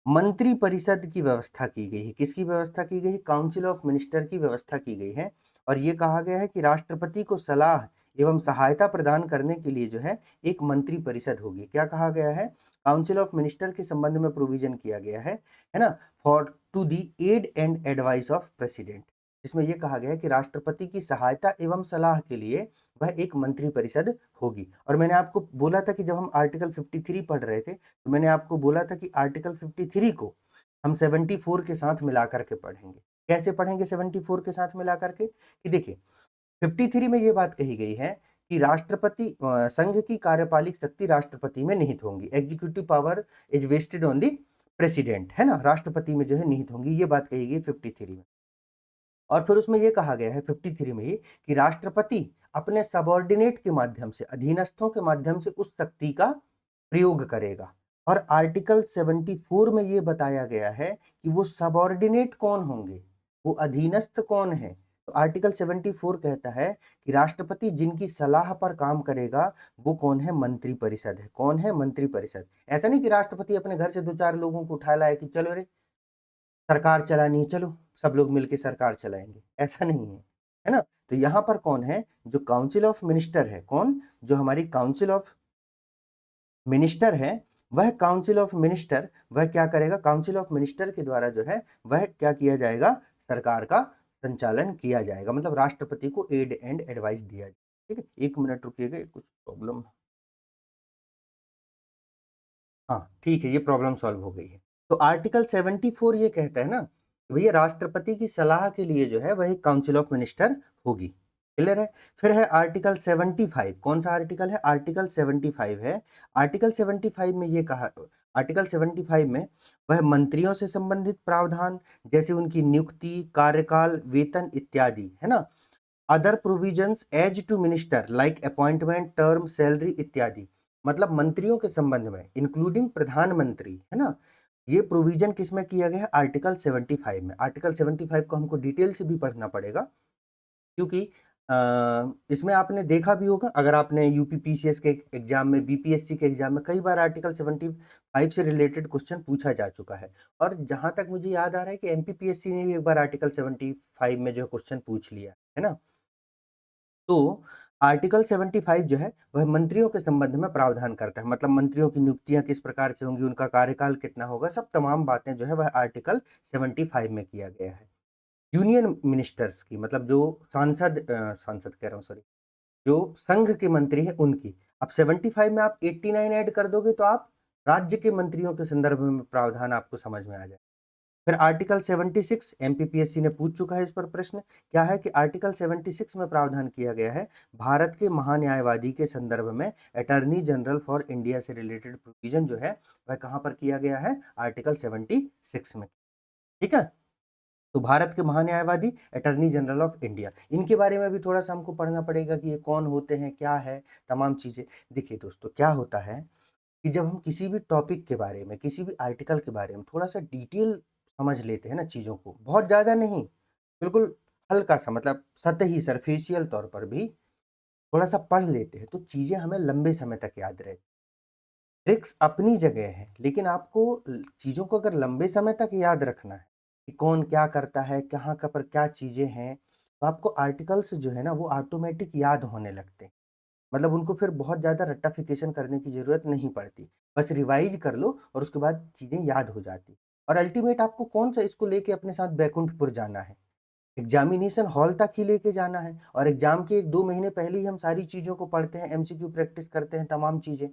मंत्री परिषद की व्यवस्था की गई है। किसकी व्यवस्था की गई है? काउंसिल ऑफ मिनिस्टर की व्यवस्था की गई है। और ये कहा गया है कि राष्ट्रपति को सलाह एवं सहायता प्रदान करने के लिए जो है एक मंत्री परिषद होगी। क्या कहा गया है? काउंसिल ऑफ मिनिस्टर के संबंध में प्रोविजन किया गया है ना, for to the aid and advice of president. जिसमें यह कहा गया है कि राष्ट्रपति की सहायता एवं सलाह के लिए वह एक मंत्री परिषद होगी। और मैंने आपको बोला था कि जब हम आर्टिकल 53 पढ़ रहे थे तो मैंने आपको बोला था कि आर्टिकल 53 को हम 74 के साथ मिलाकर के पढ़ेंगे। कैसे पढ़ेंगे 74 के साथ मिलाकर के? कि देखिए 53 में यह बात कही गई है कि राष्ट्रपति संघ की कार्यपालिक शक्ति राष्ट्रपति में निहित होंगी। Executive power is vested on the president, है ना, राष्ट्रपति में जो है निहित होंगी, ये बात कही गई 53 में। और फिर उसमें यह कहा गया है 53 में ही कि राष्ट्रपति अपने सबॉर्डिनेट के माध्यम से, अधीनस्थों के माध्यम से उस शक्ति का प्रयोग करेगा। और आर्टिकल 74 में यह बताया गया है कि वो सबॉर्डिनेट कौन होंगे, वो अधीनस्थ कौन है। तो आर्टिकल 74 कहता है कि राष्ट्रपति जिनकी सलाह पर काम करेगा वो कौन है? मंत्री परिषद है। कौन है? मंत्री परिषद। ऐसा नहीं कि राष्ट्रपति अपने घर से दो चार लोगों को उठा लाए कि चलो रे सरकार चलानी है, चलो सब लोग मिलकर सरकार चलाएंगे, ऐसा नहीं है। है ना। तो यहाँ पर कौन है, जो काउंसिल ऑफ मिनिस्टर है, कौन, जो हमारी काउंसिल ऑफ मिनिस्टर है, वह काउंसिल ऑफ मिनिस्टर वह क्या करेगा, काउंसिल ऑफ मिनिस्टर के द्वारा जो है वह क्या किया जाएगा, सरकार का संचालन किया जाएगा, मतलब राष्ट्रपति को एड एंड एडवाइस दिया जाएगा। ठीक है, 1 मिनट रुकिएगा, कुछ प्रॉब्लम। हाँ ठीक है, ये प्रॉब्लम सॉल्व हो गई है। तो आर्टिकल 74 ये कहता है ना, भैया राष्ट्रपति की सलाह के लिए जो है वही काउंसिल ऑफ मिनिस्टर होगी। क्लियर है। फिर है आर्टिकल 75, कौन सा आर्टिकल है, आर्टिकल 75 है। आर्टिकल 75 में ये कहा, आर्टिकल 75 में वह मंत्रियों से संबंधित प्रावधान, जैसे उनकी नियुक्ति, कार्यकाल, वेतन इत्यादि, है ना, other provisions as to minister like appointment, term, salary इत्यादि, मतलब मंत्रियों के संबंध में इंक्लूडिंग प्रधानमंत्री, है ना, ये प्रोविजन किसमें किया गया है, आर्टिकल 75 में। आर्टिकल 75 को हमको डिटेल से भी पढ़ना पड़ेगा, क्योंकि इसमें आपने देखा भी होगा, अगर आपने यूपीपीसीएस के एग्जाम में, बीपीएससी के एग्जाम में कई बार आर्टिकल 75 से रिलेटेड क्वेश्चन पूछा जा चुका है। और जहां तक मुझे याद आ रहा है कि एमपीपीएससी ने भी एक बार आर्टिकल 75 में जो क्वेश्चन पूछ लिया है ना। तो आर्टिकल 75 जो है वह मंत्रियों के संबंध में प्रावधान करता है, मतलब मंत्रियों की नियुक्तियां किस प्रकार से होंगी, उनका कार्यकाल कितना होगा, सब तमाम बातें जो है वह आर्टिकल 75 में किया गया है। यूनियन मिनिस्टर्स की, मतलब जो सांसद कह रहा हूँ, सॉरी, जो संघ के मंत्री हैं उनकी, अब 75 में आप 89 ऐड कर दोगे तो आप राज्य के मंत्रियों के संदर्भ में प्रावधान आपको समझ में आ जाए। फिर आर्टिकल 76, एमपीपीएससी ने पूछ चुका है इस पर प्रश्न, क्या है कि आर्टिकल 76 में प्रावधान किया गया है भारत के महान्यायवादी के संदर्भ में, अटॉर्नी जनरल फॉर इंडिया से रिलेटेड प्रोविजन जो है वह कहां पर किया गया है, आर्टिकल 76 में। ठीक है, तो भारत के महान्यायवादी, अटॉर्नी जनरल ऑफ इंडिया, इनके बारे में भी थोड़ा सा हमको पढ़ना पड़ेगा कि ये कौन होते हैं, क्या है, तमाम चीजें। देखिए दोस्तों, क्या होता है कि जब हम किसी भी टॉपिक के बारे में, किसी भी आर्टिकल के बारे में थोड़ा सा डिटेल समझ लेते हैं ना चीज़ों को, बहुत ज़्यादा नहीं, बिल्कुल हल्का सा, मतलब सतही सरफेशियल तौर पर भी थोड़ा सा पढ़ लेते हैं, तो चीज़ें हमें लंबे समय तक याद रहती। ट्रिक्स अपनी जगह है, लेकिन आपको चीज़ों को अगर लंबे समय तक याद रखना है कि कौन क्या करता है, कहाँ का पर क्या चीज़ें हैं, तो आपको आर्टिकल्स जो है ना वो ऑटोमेटिक याद होने लगते हैं। मतलब उनको फिर बहुत ज़्यादा रट्टाफिकेशन करने की ज़रूरत नहीं पड़ती। बस रिवाइज़ कर लो और उसके बाद चीज़ें याद हो जाती। और अल्टीमेट आपको कौन-सा इसको लेके अपने साथ बैकुंठपुर जाना है। एग्ज़ामिनेशन हॉल तक ही लेके जाना है, और एग्ज़ाम के 1-2 महीने पहले ही हम सारी चीज़ों को पढ़ते हैं, एमसीक्यू प्रैक्टिस करते हैं, तमाम चीज़ें।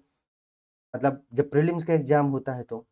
मतलब जब प्रीलिम्स का एग्ज़ाम होता है तो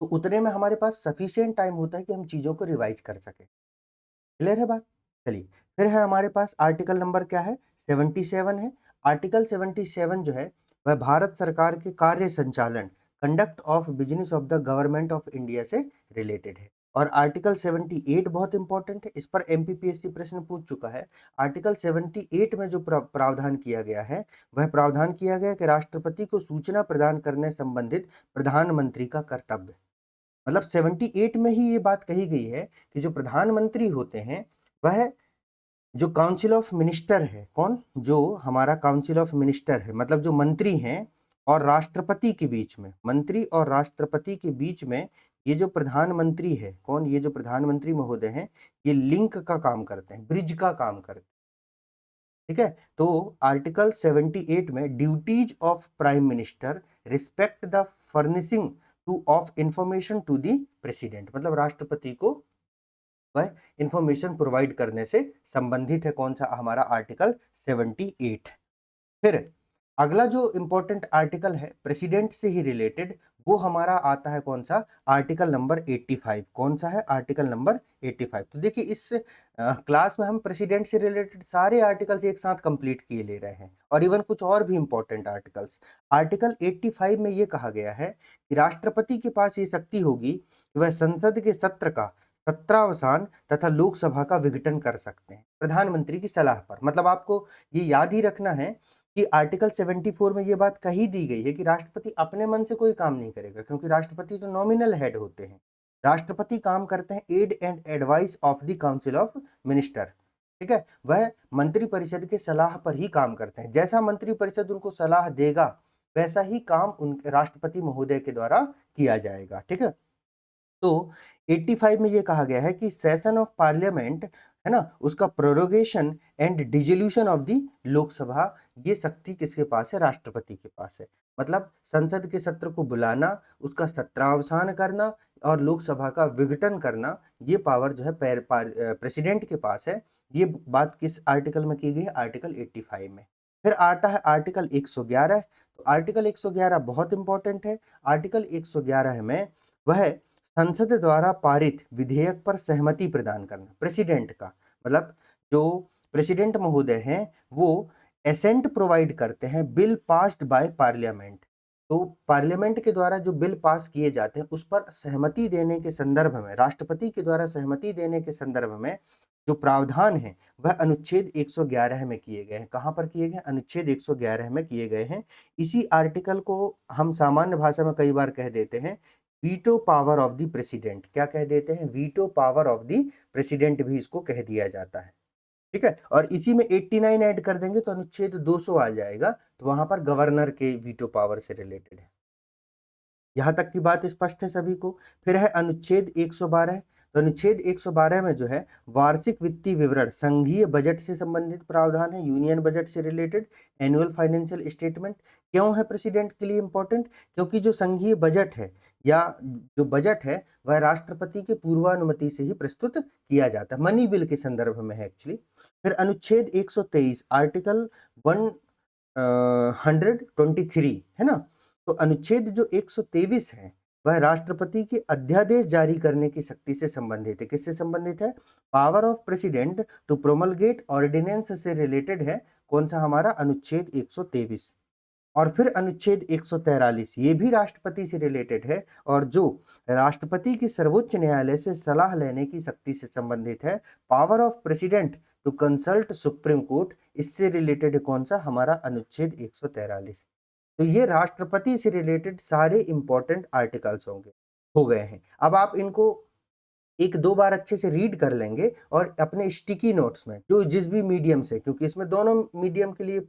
उतने में हमारे पास सफिशिएंट टाइम होता है कि हम चीज़ों को रिवाइज़ कर सकें। क्लियर है बात? चलिए, फिर है हमारे पास आर्टिकल नंबर क्या है? 77 है। आर्टिकल 77 जो है, वह भारत सरकार के कार्य संचालन, conduct of business of the government of India से रिलेटेड है। और आर्टिकल 78 बहुत इंपॉर्टेंट है, इस पर एमपीपीएससी प्रश्न पूछ चुका है। आर्टिकल 78 में जो प्रावधान किया गया है, वह प्रावधान किया गया कि राष्ट्रपति को सूचना प्रदान करने संबंधित प्रधानमंत्री का कर्तव्य, मतलब 78 में ही ये बात कही गई है कि जो प्रधानमंत्री होते हैं वह, जो काउंसिल ऑफ मिनिस्टर है, कौन, जो हमारा काउंसिल ऑफ मिनिस्टर है, मतलब जो मंत्री हैं और राष्ट्रपति के बीच में, मंत्री और राष्ट्रपति के बीच में ये जो प्रधानमंत्री है, कौन, ये जो प्रधानमंत्री महोदय हैं, ये लिंक का काम करते हैं, ब्रिज का काम करते हैं। ठीक है, तो आर्टिकल 78 में duties of prime minister respect the furnishing to of information to the president, मतलब राष्ट्रपति को वह इंफॉर्मेशन प्रोवाइड करने से संबंधित है, कौन सा, हमारा आर्टिकल 78। फिर अगला जो इंपॉर्टेंट आर्टिकल है प्रेसिडेंट से ही रिलेटेड, वो हमारा आता है कौन सा, आर्टिकल नंबर 85। कौन सा है, आर्टिकल नंबर 85। तो देखिए इस क्लास में हम प्रेसिडेंट से रिलेटेड सारे आर्टिकल्स एक साथ कंप्लीट किए ले रहे हैं, और इवन कुछ और भी इंपॉर्टेंट आर्टिकल्स। आर्टिकल 85 में ये कहा गया है कि राष्ट्रपति के पास ये शक्ति होगी कि वह संसद के सत्र का सत्रावसान तथा लोकसभा का विघटन कर सकते हैं प्रधानमंत्री की सलाह पर। मतलब आपको ये याद ही रखना है कि आर्टिकल 74 में ये बात कही दी गई है कि राष्ट्रपति अपने मन से कोई काम नहीं करेगा, क्योंकि राष्ट्रपति तो नॉमिनल हेड होते हैं। राष्ट्रपति काम करते हैं aid and advice of the council of minister. ठीक है, वह मंत्री परिषद के सलाह पर ही काम करते हैं, जैसा मंत्री परिषद उनको सलाह देगा वैसा ही काम उनके राष्ट्रपति महोदय के द्वारा किया जाएगा। ठीक है, तो 85 में ये कहा गया है कि सेशन ऑफ पार्लियामेंट, है ना, उसका prorogation and dissolution of the Lok Sabha, ये शक्ति किसके पास है? राष्ट्रपति के पास है। मतलब संसद के सत्र को बुलाना, उसका सत्रावसान करना और लोकसभा का विघटन करना, ये पावर जो है प्रेसिडेंट के पास है। ये बात किस आर्टिकल में की गई है? आर्टिकल 85 में। फिर आता है आर्टिकल 111। तो आर्टिकल 111 बहुत इंपॉर्टेंट है। आर्टिकल 111 में वह संसद द्वारा पारित विधेयक पर सहमति प्रदान करना, प्रेसिडेंट का मतलब जो प्रेसिडेंट महोदय हैं वो एसेंट प्रोवाइड करते हैं बिल पास्ड बाय पार्लियामेंट। तो पार्लियामेंट के द्वारा जो बिल पास किए जाते हैं उस पर सहमति देने के संदर्भ में, राष्ट्रपति के द्वारा सहमति देने के संदर्भ में जो प्रावधान है वह अनुच्छेद 111 में किए गए हैं। कहां पर किए गए? अनुच्छेद 111 में किए गए हैं। इसी आर्टिकल को हम सामान्य भाषा में कई बार कह देते हैं veto power of the president. क्या कह देते हैं? Veto power of the president भी इसको कह दिया जाता है। ठीक है, और इसी में 89 ऐड कर देंगे तो अनुच्छेद 200 आ जाएगा, तो वहां पर गवर्नर के वीटो पावर से रिलेटेड है। यहां तक की बात स्पष्ट है सभी को। फिर है अनुच्छेद 112। तो अनुच्छेद 112 में जो है वार्षिक वित्तीय विवरण, संघीय बजट से संबंधित प्रावधान है, यूनियन बजट से रिलेटेड, एनुअल फाइनेंशियल स्टेटमेंट। क्यों है प्रेसिडेंट के लिए इंपॉर्टेंट? क्योंकि जो संघीय बजट है या जो बजट है वह राष्ट्रपति के पूर्वानुमति से ही प्रस्तुत किया जाता है, मनी बिल के संदर्भ में है एक्चुअली। फिर अनुच्छेद 123 आर्टिकल 123 है ना। तो अनुच्छेद जो 123 है वह राष्ट्रपति के अध्यादेश जारी करने की शक्ति से संबंधित है। किससे संबंधित है? Power of president to promulgate ordinance से रिलेटेड है। कौन सा? हमारा अनुच्छेद 123। और फिर अनुच्छेद 143 ये भी राष्ट्रपति से रिलेटेड है और जो राष्ट्रपति की सर्वोच्च न्यायालय से सलाह लेने की शक्ति से संबंधित है। Power of president to consult supreme court, इससे रिलेटेड है कौन सा? हमारा अनुच्छेद 143। तो ये राष्ट्रपति से रिलेटेड सारे इंपॉर्टेंट आर्टिकल्स होंगे, हो गए हैं। अब आप इनको एक दो बार अच्छे से रीड कर लेंगे और अपने स्टिकी नोट्स में जो जिस भी मीडियम से, क्योंकि इसमें दोनों मीडियम के लिए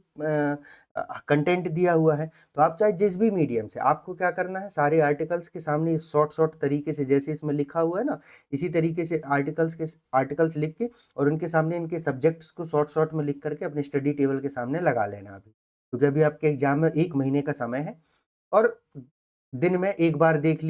कंटेंट दिया हुआ है, तो आप चाहे जिस भी मीडियम से, आपको क्या करना है सारे आर्टिकल्स के सामने शॉर्ट शॉर्ट तरीके से, जैसे इसमें लिखा हुआ है ना, इसी तरीके से आर्टिकल्स लिख के और उनके सामने इनके सब्जेक्ट्स को शॉर्ट शॉर्ट में लिख करके अपने स्टडी टेबल के सामने लगा लेना अभी, क्योंकि अभी आपके एग्जाम में 1 महीने का समय है और दिन में एक बार देख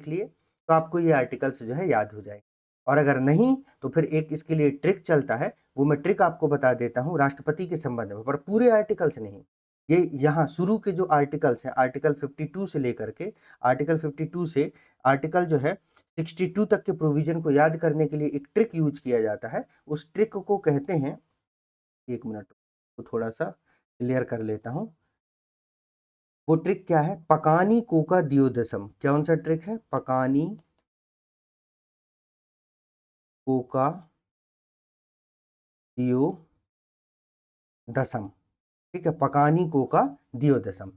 लिए तो आपको ये आर्टिकल्स जो है याद हो जाएंगे। और अगर नहीं तो फिर एक इसके लिए ट्रिक चलता है, वो मैं ट्रिक आपको बता देता हूँ राष्ट्रपति के संबंध में, पर पूरे आर्टिकल्स नहीं। ये यहाँ शुरू के जो आर्टिकल्स हैं, आर्टिकल 52 से लेकर के आर्टिकल 52 से आर्टिकल जो है 62 तक के प्रोविजन को याद करने के लिए एक ट्रिक यूज किया जाता है। उस ट्रिक को कहते हैं, एक मिनट तो थोड़ा सा क्लियर कर लेता हूँ। वो ट्रिक क्या है? पकानी कोका दियोदसम। कौन सा ट्रिक है? पकानी कोका दियोदसम। ठीक है, पकानी कोका दियोदसम।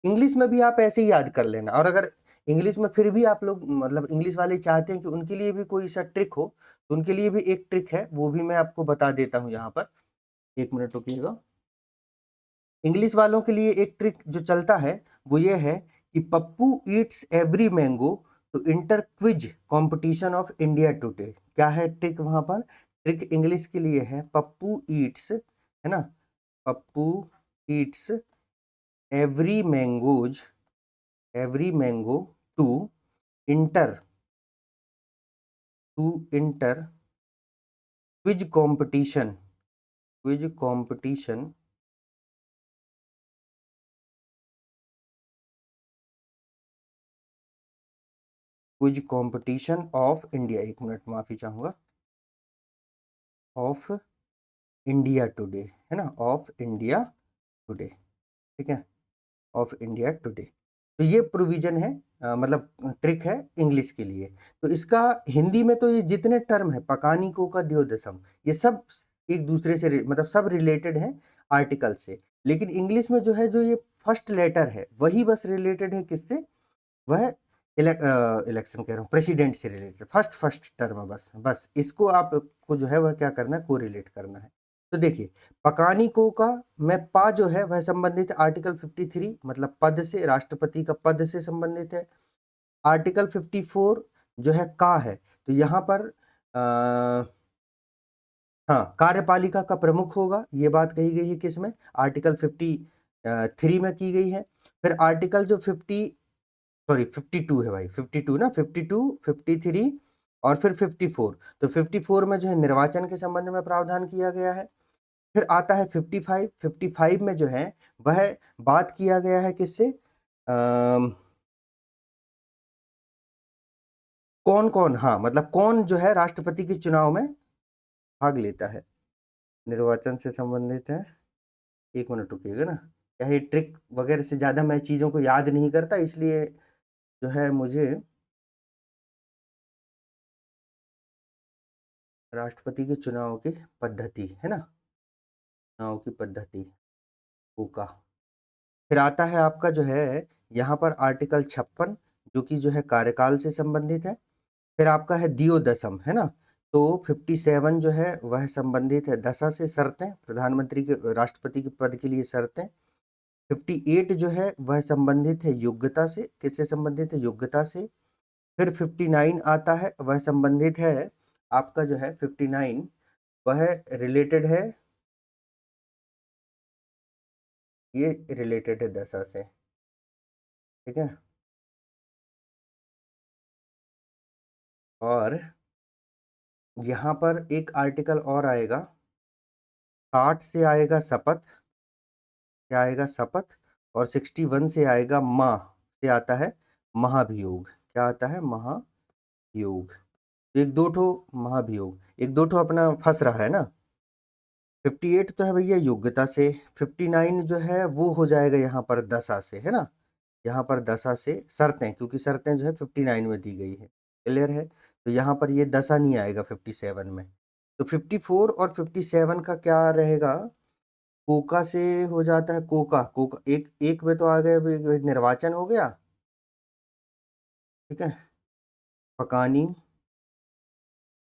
इंग्लिश में भी आप ऐसे ही याद कर लेना, और अगर इंग्लिश में फिर भी आप लोग मतलब इंग्लिश वाले चाहते हैं कि उनके लिए भी कोई सा ट्रिक हो, तो उनके लिए भी एक ट्रिक है, वो भी मैं आपको बता देता हूं यहाँ पर। एक मिनट रुकिएगा। इंग्लिश वालों के लिए एक ट्रिक जो चलता है वो ये है कि पप्पू ईट्स एवरी मैंगो तो inter quiz competition of India today. क्या है ट्रिक वहां पर? ट्रिक इंग्लिश के लिए है पप्पू ईट्स, है ना, Pappu eats every mangoes, every mango to enter, to enter quiz competition, quiz competition quiz competition of India. एक मिनट माफी चाहूंगा, ऑफ इंडिया टुडे, है ना, ऑफ इंडिया टुडे। ठीक है, ऑफ इंडिया टुडे। तो ये प्रोविजन है, मतलब ट्रिक है इंग्लिश के लिए। तो इसका हिंदी में तो ये जितने टर्म है पकानी को का द्योदसम, ये सब एक दूसरे से मतलब सब रिलेटेड है आर्टिकल से। लेकिन इंग्लिश में जो है जो ये फर्स्ट लेटर है वही बस रिलेटेड है किससे? वह इलेक्शन कह रहा हूँ, प्रेसिडेंट से रिलेटेड फर्स्ट फर्स्ट टर्म, बस बस इसको आपको जो है वह क्या करना है? को रिलेट करना है। तो देखिए पकानी को का में पा जो है वह संबंधित आर्टिकल 53 मतलब पद से, राष्ट्रपति का पद से संबंधित है। आर्टिकल 54 जो है का है, तो यहाँ पर हाँ, कार्यपालिका का प्रमुख होगा, ये बात कही गई है किसमें, आर्टिकल 53 में की गई है। फिर आर्टिकल जो 52 है भाई, 52 ना, 52, 53 और फिर 54। तो 54 में जो है निर्वाचन के संबंध में प्रावधान किया गया है। फिर आता है 55, 55 में जो है वह बात किया गया है किससे, कौन कौन, हाँ मतलब कौन जो है राष्ट्रपति के चुनाव में भाग लेता है, निर्वाचन से संबंधित है। एक मिनट रुकिएगा ना, क्या ये ट्रिक वगैरह से ज्यादा मैं चीजों को याद नहीं करता, इसलिए जो है मुझे राष्ट्रपति के चुनाव की पद्धति है ना, चुनाव की पद्धति होगा। फिर आता है आपका जो है यहाँ पर आर्टिकल 56 जो कि जो है कार्यकाल से संबंधित है। फिर आपका है दियोदशम है ना, तो 57 जो है वह संबंधित है दशा से, शर्तें प्रधानमंत्री के राष्ट्रपति के पद के लिए शर्तें। 58 जो है वह संबंधित है योग्यता से, किससे संबंधित है, योग्यता से। फिर 59 आता है, वह संबंधित है आपका जो है 59 वह रिलेटेड है, ये रिलेटेड है दशा से, ठीक है। और यहाँ पर एक आर्टिकल और आएगा, 60 से आएगा शपथ, क्या आएगा, शपथ। और 61 से आएगा माह, से आता है महाभियोग, क्या आता है, महाभियोग। एक दो ठो महाभियोग, एक दो ठो अपना फंस रहा है ना। 58 तो है भैया योग्यता से, 59 जो है वो हो जाएगा यहाँ पर दशा से, है ना, यहाँ पर दशा से, शर्तें, क्योंकि शर्तें जो है 59 में दी गई है, क्लियर है। तो यहाँ पर ये दशा नहीं आएगा 57 में। तो 54 और 57 का क्या रहेगा, कोका से हो जाता है, कोका कोका एक एक में तो आ गए, निर्वाचन हो गया, ठीक है। पकानी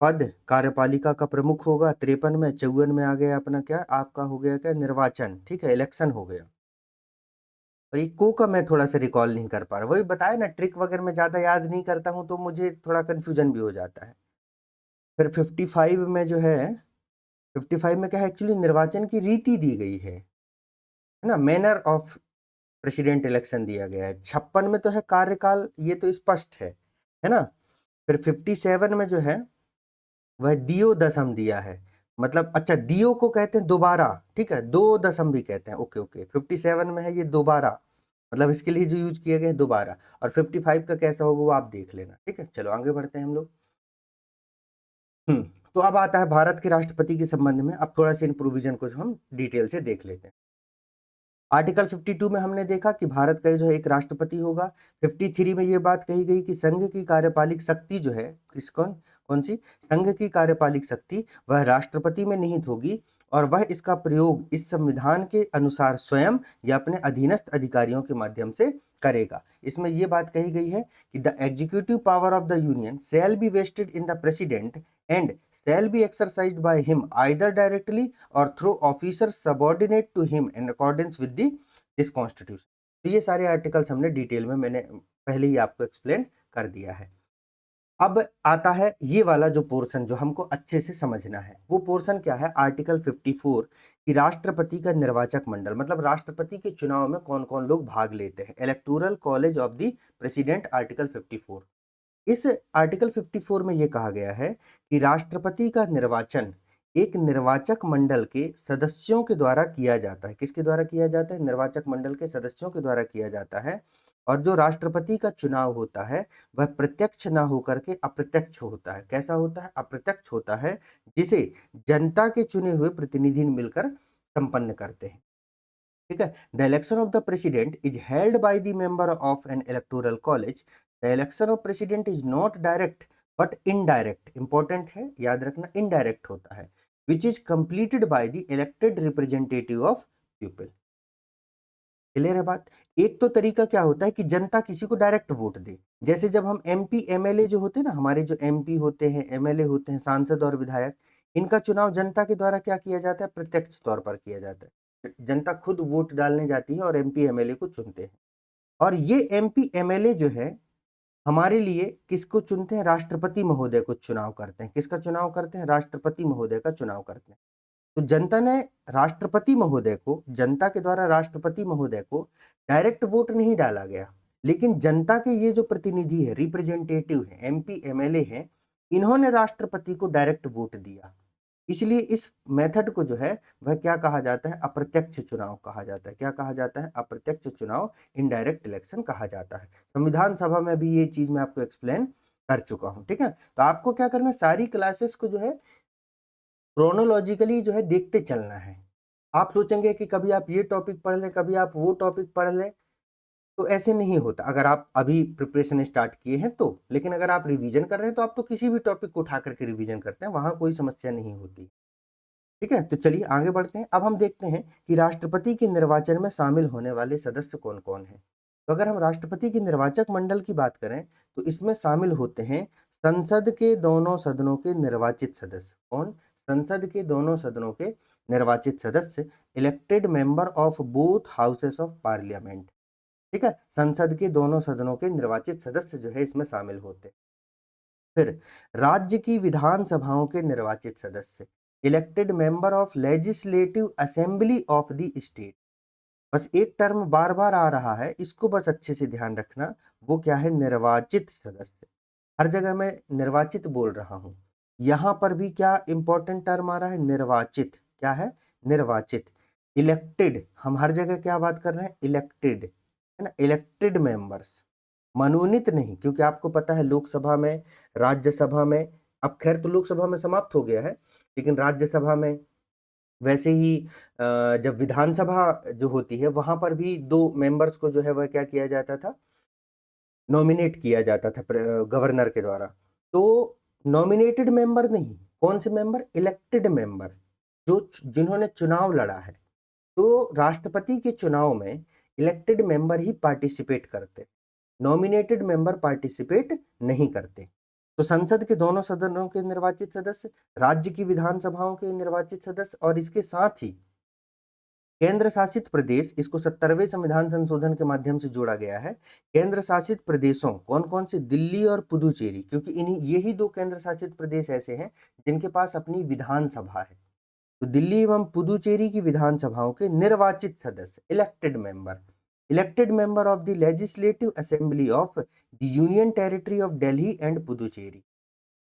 पद कार्यपालिका का प्रमुख होगा 53 में, 54 में आ गया अपना क्या, आपका हो गया क्या, निर्वाचन, ठीक है, इलेक्शन हो गया। और ये को का मैं थोड़ा सा रिकॉल नहीं कर पा रहा, वही बताया ना, ट्रिक वगैरह में ज्यादा याद नहीं करता हूँ तो मुझे थोड़ा कंफ्यूजन भी हो जाता है। फिर 55 में जो है, 55 में क्या है, एक्चुअली निर्वाचन की रीति दी गई है ना, मैनर ऑफ प्रेसिडेंट इलेक्शन दिया गया है। 56 में तो है कार्यकाल, ये तो स्पष्ट है ना। फिर 57 में जो है वह दियो दशम दिया है, मतलब अच्छा दियो को कहते हैं दोबारा, ठीक है, दो दशम भी कहते हैं, ओके ओके। 57 में है ये दोबारा, मतलब इसके लिए जो यूज किया गया है दोबारा। और 55 का कैसा होगा वो आप देख लेना, ठीक है। चलो आगे बढ़ते हैं हम लोग। हम्म, तो अब आता है भारत के राष्ट्रपति के संबंध में, अब थोड़ा सा इन प्रोविजन को हम डिटेल से देख लेते हैं। आर्टिकल 52 में हमने देखा कि भारत का जो है एक राष्ट्रपति होगा। 53 में ये बात कही गई कि संघ की कार्यपालिक शक्ति जो है, किस कौन कौन सी, संघ की कार्यपालिक शक्ति वह राष्ट्रपति में निहित होगी और वह इसका प्रयोग इस संविधान के अनुसार स्वयं या अपने अधीनस्थ अधिकारियों के माध्यम से करेगा। इसमें यह बात कही गई है कि the executive power of the union shall be vested in the president and shall be exercised by him either directly or through officers subordinate to him in accordance with this constitution। तो ये सारे articles हमने detail में मैंने पहले ही आपको explain कर दिया है। अब आता है ये वाला जो पोर्शन जो हमको अच्छे से समझना है, वो पोर्शन क्या है, आर्टिकल 54 कि राष्ट्रपति का निर्वाचक मंडल, मतलब राष्ट्रपति के चुनाव में कौन कौन लोग भाग लेते हैं, electoral college of the president, article 54। इस आर्टिकल 54 में यह कहा गया है कि राष्ट्रपति का निर्वाचन एक निर्वाचक मंडल के सदस्यों के द्वारा किया जाता है। किसके द्वारा किया जाता है, निर्वाचक मंडल के सदस्यों के द्वारा किया जाता है। और जो राष्ट्रपति का चुनाव होता है वह प्रत्यक्ष ना होकर के अप्रत्यक्ष होता है। कैसा होता है, अप्रत्यक्ष होता है, जिसे जनता के चुने हुए प्रतिनिधि मिलकर संपन्न करते हैं, ठीक है। The election of the president is held by the member of N electoral college. The election of president is not direct but indirect, important है याद रखना, इनडायरेक्ट होता है, which is completed by the elected representative of people. Clear है बात। एक तो तरीका क्या होता है कि जनता किसी को डायरेक्ट वोट दे, जैसे जब हम एमपी एमएलए जो होते हैं ना, हमारे जो एमपी होते हैं, एमएलए होते हैं, सांसद और विधायक, इनका चुनाव जनता के द्वारा क्या किया जाता है, प्रत्यक्ष तौर पर किया जाता है। जनता खुद वोट डालने जाती है और एमपी एमएलए को चुनते हैं। और ये एमपी एमएलए जो है हमारे लिए किसको चुनते हैं? राष्ट्रपति महोदय को चुनाव करते हैं। किसका चुनाव करते हैं? राष्ट्रपति महोदय का चुनाव करते हैं। तो जनता ने राष्ट्रपति महोदय को, जनता के द्वारा राष्ट्रपति महोदय को डायरेक्ट वोट नहीं डाला गया, लेकिन जनता के ये जो प्रतिनिधि है, रिप्रेजेंटेटिव है, एमपी एमएलए हैं, इन्होंने राष्ट्रपति को डायरेक्ट वोट दिया। इसलिए इस मेथड को जो है वह क्या कहा जाता है? अप्रत्यक्ष चुनाव कहा जाता है। क्या कहा जाता है? अप्रत्यक्ष चुनाव, इनडायरेक्ट इलेक्शन कहा जाता है। संविधान सभा में भी ये चीज मैं आपको एक्सप्लेन कर चुका हूं। ठीक है, तो आपको क्या करना है? सारी क्लासेस को जो है क्रोनोलॉजिकली जो है देखते चलना है। आप सोचेंगे कि कभी आप ये टॉपिक पढ़ लें, कभी आप वो टॉपिक पढ़ लें, तो ऐसे नहीं होता। अगर आप अभी प्रिपरेशन स्टार्ट किए हैं तो, लेकिन अगर आप रिवीजन कर रहे हैं तो आप तो किसी भी टॉपिक को उठा करके रिवीजन करते हैं, वहां कोई समस्या नहीं होती। ठीक है, तो चलिए आगे बढ़ते हैं। अब हम देखते हैं कि राष्ट्रपति के निर्वाचन में शामिल होने वाले सदस्य कौन कौन हैं। तो अगर हम राष्ट्रपति के निर्वाचक मंडल की बात करें तो इसमें शामिल होते हैं संसद के दोनों सदनों के निर्वाचित सदस्य। कौन? संसद के दोनों सदनों के निर्वाचित सदस्य, elected member of both houses of parliament. ठीक है, संसद के दोनों सदनों के निर्वाचित सदस्य जो है इसमें शामिल होते हैं। फिर राज्य की विधानसभाओं के निर्वाचित सदस्य, elected member of legislative assembly of the state. बस एक टर्म बार बार आ रहा है, इसको बस अच्छे से ध्यान रखना। वो क्या है? निर्वाचित सदस्य। हर जगह मैं निर्वाचित बोल रहा हूं, यहां पर भी क्या इंपॉर्टेंट टर्म आ रहा है? निर्वाचित। क्या है? निर्वाचित। इलेक्टेड, हम हर जगह क्या बात कर रहे हैं? इलेक्टेड, है ना? इलेक्टेड मेंबर्स, मनोनीत नहीं, क्योंकि आपको पता है लोकसभा में, राज्यसभा में, अब खैर तो लोकसभा में समाप्त हो गया है, लेकिन राज्यसभा में वैसे ही जब विधानसभा जो होती है वहां पर भी दो मेंबर्स को जो है वह क्या किया जाता था? नॉमिनेट किया जाता था गवर्नर के द्वारा। तो नॉमिनेटेड मेंबर नहीं, कौन से मेंबर? इलेक्टेड मेंबर, जो जिन्होंने चुनाव लड़ा है। तो राष्ट्रपति के चुनाव में इलेक्टेड मेंबर ही पार्टिसिपेट करते, नॉमिनेटेड मेंबर पार्टिसिपेट नहीं करते। तो संसद के दोनों सदनों के निर्वाचित सदस्य, राज्य की विधानसभाओं के निर्वाचित सदस्य, और इसके साथ ही केंद्र शासित प्रदेश, इसको 70वें संविधान संशोधन के माध्यम से जोड़ा गया है। केंद्र शासित प्रदेशों कौन कौन से? दिल्ली और पुदुचेरी, क्योंकि इन्हीं यही दो केंद्र शासित प्रदेश ऐसे हैं जिनके पास अपनी विधानसभा है। तो दिल्ली एवं पुदुचेरी की विधानसभाओं के निर्वाचित सदस्य, elected member of the legislative assembly of the union territory of Delhi and Puducherry.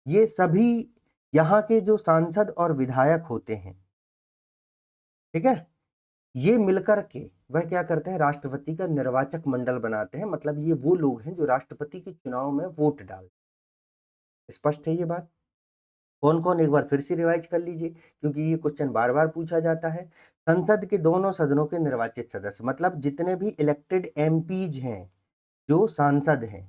ये सभी यहाँ के जो सांसद और विधायक होते हैं, ठीक है, ये मिलकर के वह क्या करते हैं? राष्ट्रपति का निर्वाचक मंडल बनाते हैं। मतलब ये वो लोग हैं जो राष्ट्रपति के चुनाव में वोट डालते हैं। स्पष्ट है ये बात? कौन कौन? एक बार फिर से रिवाइज कर लीजिए, क्योंकि ये क्वेश्चन बार बार पूछा जाता है। संसद के दोनों सदनों के निर्वाचित सदस्य, मतलब जितने भी इलेक्टेड एमपीज हैं, जो सांसद हैं।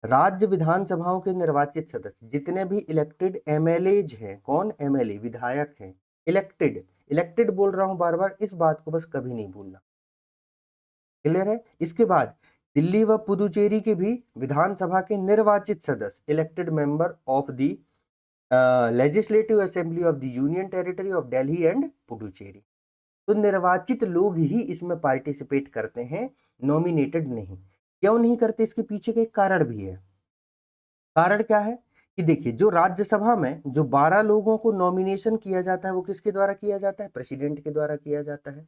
राज्य विधानसभाओं के निर्वाचित सदस्य, जितने भी इलेक्टेड एमएलएज हैं। कौन? एमएलए, विधायक हैं। इलेक्टेड, इलेक्टेड बोल रहा हूं बार बार, इस बात को बस कभी नहीं भूलना। क्लियर है? इसके बाद दिल्ली व पुदुचेरी के भी विधानसभा के निर्वाचित सदस्य, elected member of the legislative assembly of the union territory of Delhi and Puducherry. तो निर्वाचित लोग ही इसमें पार्टिसिपेट करते हैं, नॉमिनेटेड नहीं। क्यों नहीं करते? इसके पीछे का एक कारण भी है। कारण क्या है? कि देखिए, जो राज्यसभा में जो 12 लोगों को नॉमिनेशन किया जाता है, वो किसके द्वारा किया जाता है? प्रेसिडेंट के द्वारा किया जाता है।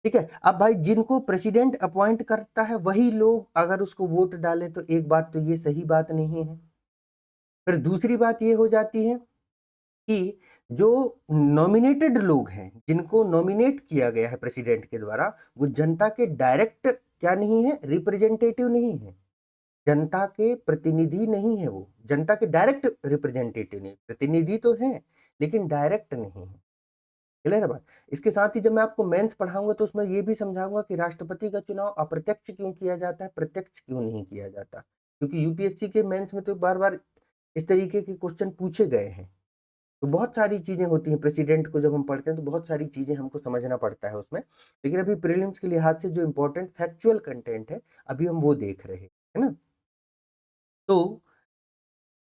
ठीक है, अब भाई जिनको प्रेसिडेंट अपॉइंट करता है वही लोग अगर उसको वोट डाले, तो एक बात तो ये सही बात नहीं है। फिर दूसरी बात ये हो जाती है कि जो नॉमिनेटेड लोग हैं, जिनको नॉमिनेट किया गया है प्रेसिडेंट के द्वारा, वो जनता के डायरेक्ट क्या नहीं है? रिप्रेजेंटेटिव नहीं है, जनता के प्रतिनिधि नहीं है। वो जनता के डायरेक्ट रिप्रेजेंटेटिव नहीं, प्रतिनिधि तो है लेकिन डायरेक्ट नहीं है। क्लियर है बात? इसके साथ ही जब मैं आपको मेंस पढ़ाऊंगा तो उसमें ये भी समझाऊंगा कि राष्ट्रपति का चुनाव अप्रत्यक्ष क्यों किया जाता है, प्रत्यक्ष क्यों नहीं किया जाता। क्योंकि यूपीएससी के मेंस में तो बार बार इस तरीके के क्वेश्चन पूछे गए हैं। तो बहुत सारी चीजें होती हैं, प्रेसिडेंट को जब हम पढ़ते हैं तो बहुत सारी चीजें हमको समझना पड़ता है उसमें। लेकिन अभी प्रीलिम्स के लिहाज से जो इंपॉर्टेंट फैक्चुअल कंटेंट है, अभी हम वो देख रहे हैं, है ना। तो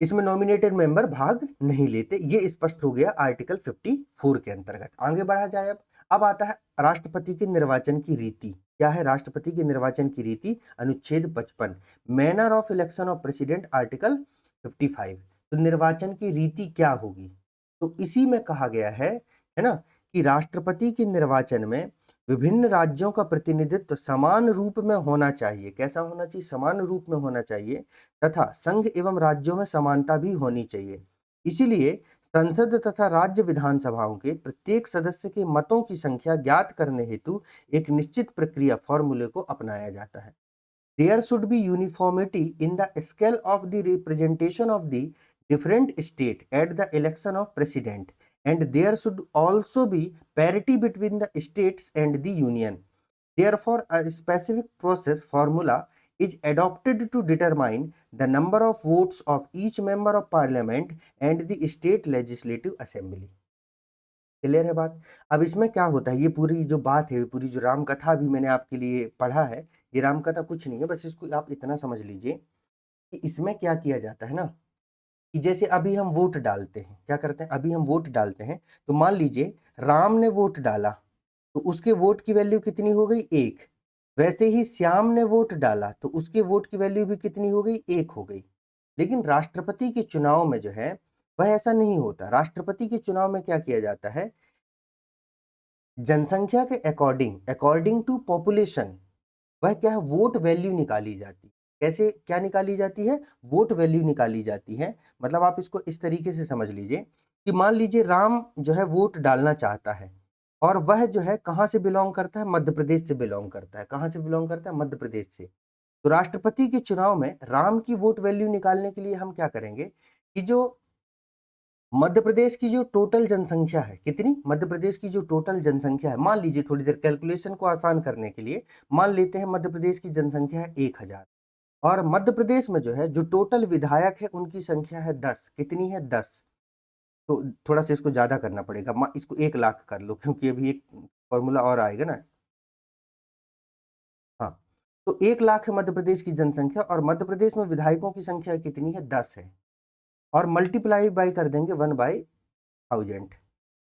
इसमें नॉमिनेटेड मेंबर भाग नहीं लेते, ये स्पष्ट हो गया आर्टिकल 54 के अंतर्गत। आगे बढ़ा जाए। अब आता है राष्ट्रपति के निर्वाचन की रीति। क्या है राष्ट्रपति के निर्वाचन की रीति, अनुच्छेद 55। Manner of election of president, article 55। तो निर्वाचन की रीति क्या होगी, तो इसी में कहा गया है ना, कि राष्ट्रपति के निर्वाचन में विभिन्न राज्यों का प्रतिनिधित्व समान रूप में होना चाहिए। कैसा होना चाहिए? समान रूप में होना चाहिए, तथा संघ एवं राज्यों में समानता भी होनी चाहिए। इसीलिए संसद तथा राज्य विधानसभाओं के प्रत्येक सदस्य के मतों की संख्या ज्ञात करने हेतु एक निश्चित प्रक्रिया फॉर्मूले को अपनाया जाता है। There should be uniformity in the scale of the representation of the different state at the election of president, and there should also be parity between the states and the union. Therefore, a specific process formula is adopted to determine the number of votes of each member of parliament and the state legislative assembly. Clear है बात? अब इसमें क्या होता है, ये पूरी जो बात है, पूरी जो राम कथा अभी मैंने आपके लिए पढ़ा है, ये राम कथा कुछ नहीं है, बस इसको आप इतना समझ लीजिए कि इसमें क्या किया जाता है ना, कि जैसे अभी हम वोट डालते हैं, क्या करते हैं, अभी हम वोट डालते हैं, तो मान लीजिए राम ने वोट डाला, तो उसके वोट की वैल्यू कितनी हो गई? 1। वैसे ही श्याम ने वोट डाला, तो उसके वोट की वैल्यू भी कितनी हो गई? 1 हो गई। लेकिन राष्ट्रपति के चुनाव में जो है वह ऐसा नहीं होता। राष्ट्रपति के चुनाव में क्या किया जाता है, जनसंख्या के अकॉर्डिंग टू पॉपुलेशन, वह क्या है, वोट वैल्यू निकाली जाती है। कैसे, क्या निकाली जाती है? वोट वैल्यू निकाली जाती है। मतलब आप इसको इस तरीके से समझ लीजिए कि मान लीजिए राम जो है वोट डालना चाहता है, और वह जो है कहाँ से बिलोंग करता है? मध्य प्रदेश से बिलोंग करता है। कहाँ से बिलोंग करता है? मध्य प्रदेश से। तो राष्ट्रपति के चुनाव में राम की वोट वैल्यू निकालने के लिए हम क्या करेंगे कि जो मध्य प्रदेश की जो टोटल जनसंख्या है, कितनी? मध्य प्रदेश की जो टोटल जनसंख्या है, मान लीजिए थोड़ी देर कैलकुलेशन को आसान करने के लिए मान लेते हैं मध्य प्रदेश की जनसंख्या है 1000, और मध्य प्रदेश में जो है जो टोटल विधायक है उनकी संख्या है 10। कितनी है? 10। तो थोड़ा सा इसको ज्यादा करना पड़ेगा, इसको 1 लाख कर लो, क्योंकि अभी एक फॉर्मूला और आएगा ना। हाँ, तो 1 लाख है मध्य प्रदेश की जनसंख्या, और मध्य प्रदेश में विधायकों की संख्या कितनी है? 10 है, और मल्टीप्लाई बाई कर देंगे 1/1000।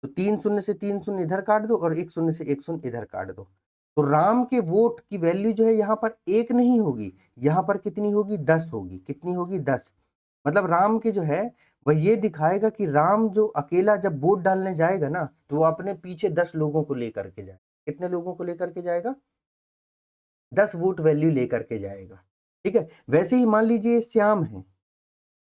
तो 3 शून्य से 3 शून्य इधर काट दो, और 1 शून्य से 1 शून्य इधर काट दो। तो राम के वोट की वैल्यू जो है यहाँ पर 1 नहीं होगी, यहाँ पर कितनी होगी? 10 होगी। कितनी होगी? 10। मतलब राम के जो है वह ये दिखाएगा कि राम जो अकेला जब वोट डालने जाएगा ना, तो वो अपने पीछे 10 लोगों को लेकर के जाए। कितने लोगों को लेकर के जाएगा? 10 वोट वैल्यू लेकर के जाएगा। ठीक है। वैसे ही मान लीजिए श्याम है,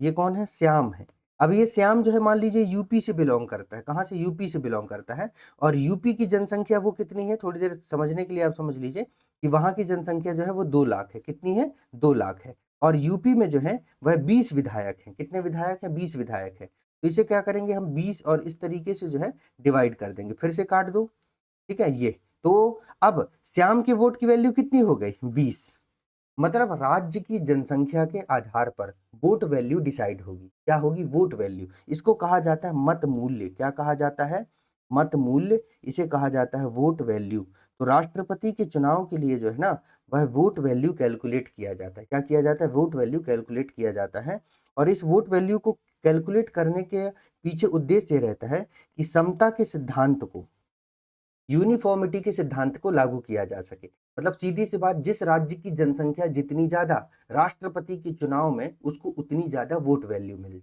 ये कौन है? श्याम है। अब ये श्याम जो है मान लीजिए यूपी से बिलोंग करता है। कहाँ से? यूपी से बिलोंग करता है, और यूपी की जनसंख्या वो कितनी है? थोड़ी देर समझने के लिए आप समझ लीजिए कि वहां की जनसंख्या जो है वो 2 लाख है। कितनी है? 2 लाख है। और यूपी में जो है वह 20 विधायक हैं। कितने विधायक हैं? 20 विधायक है। तो इसे क्या करेंगे हम? 20 और इस तरीके से जो है डिवाइड कर देंगे। फिर से काट दो। ठीक है। ये तो अब श्याम के वोट की वैल्यू कितनी हो गई? 20। मतलब राज्य की जनसंख्या के आधार पर वोट वैल्यू डिसाइड होगी। क्या होगी? Vote value. इसको कहा जाता है मत मूल्य। क्या कहा जाता है? मत मूल्य। इसे कहा जाता है वोट वैल्यू। तो राष्ट्रपति के चुनाव के लिए जो है ना, वह वोट वैल्यू कैलकुलेट किया जाता है। क्या किया जाता है? वोट वैल्यू कैलकुलेट किया जाता है। और इस वोट वैल्यू को कैलकुलेट करने के पीछे उद्देश्य ये रहता है कि समता के सिद्धांत को, यूनिफॉर्मिटी के सिद्धांत को लागू किया जा सके। मतलब सीधी सी बात, जिस राज्य की जनसंख्या जितनी ज्यादा, राष्ट्रपति के चुनाव में उसको उतनी ज्यादा वोट वैल्यू मिल जाए।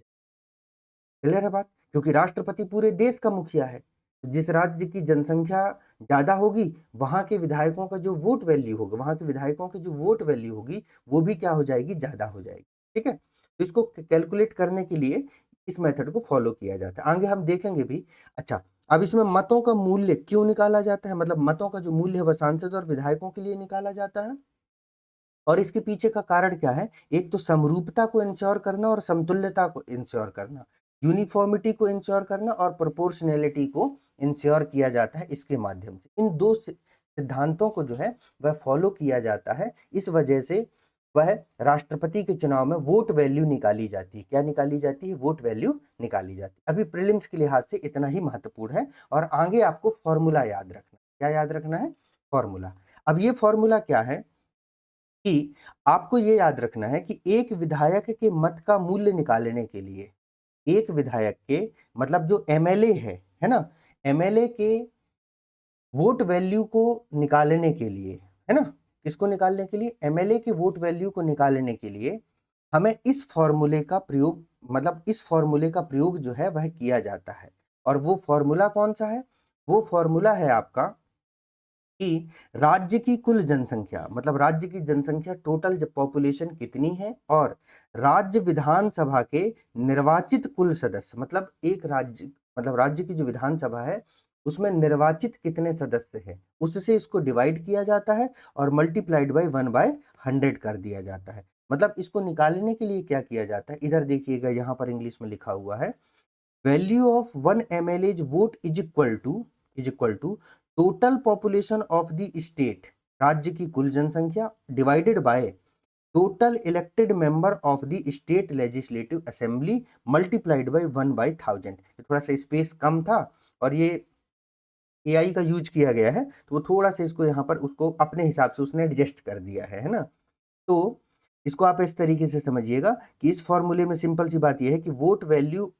क्लियर है बात? क्योंकि राष्ट्रपति पूरे देश का मुखिया है। जिस राज्य की जनसंख्या ज्यादा होगी, वहां के विधायकों का जो वोट वैल्यू होगा, वहां के विधायकों की जो वोट वैल्यू होगी वो भी क्या हो जाएगी? ज्यादा हो जाएगी। ठीक है। तो इसको कैलकुलेट करने के लिए इस मेथड को फॉलो किया जाता है। आगे हम देखेंगे भी। अच्छा, अब इसमें मतों का मूल्य क्यों निकाला जाता है? मतलब मतों का जो मूल्य है वह सांसद और विधायकों के लिए निकाला जाता है, और इसके पीछे का कारण क्या है? एक तो समरूपता को इंश्योर करना और समतुल्यता को इंश्योर करना, यूनिफॉर्मिटी को इंश्योर करना और प्रोपोर्शनैलिटी को इंश्योर किया जाता है इसके माध्यम से। इन दो सिद्धांतों को जो है वह फॉलो किया जाता है। इस वजह से वह राष्ट्रपति के चुनाव में वोट वैल्यू निकाली जाती है। क्या निकाली जाती है? वोट वैल्यू निकाली जाती है। अभी प्रीलिम्स के लिहाज से इतना ही महत्वपूर्ण है, और आगे आपको फॉर्मूला याद रखना। क्या याद रखना है? फॉर्मूला। अब ये फॉर्मूला क्या है कि आपको ये याद रखना है कि एक विधायक के मत का मूल्य निकालने के लिए, एक विधायक के मतलब जो एमएलए है ना, एमएलए के वोट वैल्यू को निकालने के लिए, है ना, किसको निकालने के लिए? एमएलए के वोट वैल्यू को निकालने के लिए हमें इस फॉर्मूले का प्रयोग, मतलब इस फॉर्मूले का प्रयोग जो है वह किया जाता है। और वो फॉर्मूला कौन सा है? वो फॉर्मूला है आपका कि राज्य की कुल जनसंख्या, मतलब राज्य की जनसंख्या टोटल पॉपुलेशन कितनी है, और राज्य विधानसभा के निर्वाचित कुल सदस्य, मतलब एक राज्य, मतलब राज्य की जो विधानसभा है उसमें निर्वाचित कितने सदस्य हैं, उससे इसको डिवाइड किया जाता है और मल्टीप्लाइड बाय 1/100 कर दिया जाता है। मतलब इसको निकालने के लिए क्या किया जाता है, इधर देखिएगा, यहाँ पर इंग्लिश में लिखा हुआ है, value of 1 ml vote is equal to total population of the state, राज्य की कुल जनसंख्या, divided by total elected member of the state legislative assembly multiplied by 1/1000। थोड़ा सा स्पेस कम था और ये एआई का यूज किया गया है, तो वो थोड़ा सा इसको यहाँ पर उसको अपने हिसाब से उसने एडजस्ट कर दिया है ना। तो इसको आप इस तरीके से समझिएगा कि इस फॉर्मूले में सिंपल सी बात यह है कि vote value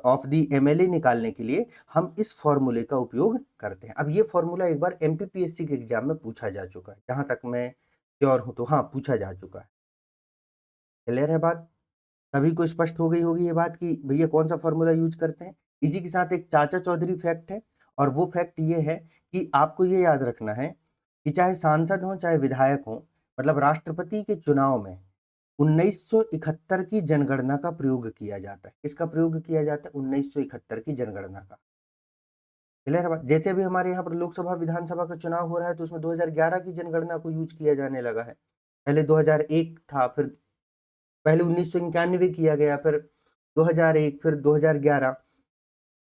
of the MLA निकालने के लिए हम इस फॉर्मूले का उपयोग करते हैं। अब ये फॉर्मूला एक बार एमपीपीएससी के एग्जाम में पूछा जा चुका है, जहां तक मैं श्योर हूं, तो हाँ पूछा जा चुका है। क्लियर है बात? सभी को स्पष्ट हो गई होगी ये बात कि भैया कौन सा फॉर्मूला यूज करते हैं। इसी के साथ एक चाचा चौधरी फैक्ट है, और वो फैक्ट ये है कि आपको ये याद रखना है कि चाहे सांसद हो चाहे विधायक हो, मतलब राष्ट्रपति के चुनाव में 1971 की जनगणना का प्रयोग किया जाता है। किसका प्रयोग किया जाता है? 1971 की जनगणना का। क्लियर है बात? जैसे भी हमारे यहाँ पर लोकसभा विधानसभा का चुनाव हो रहा है तो उसमें 2011 की जनगणना को यूज किया जाने लगा है। पहले 2001 था, फिर पहले 1991 किया गया, फिर 2001, फिर 2011।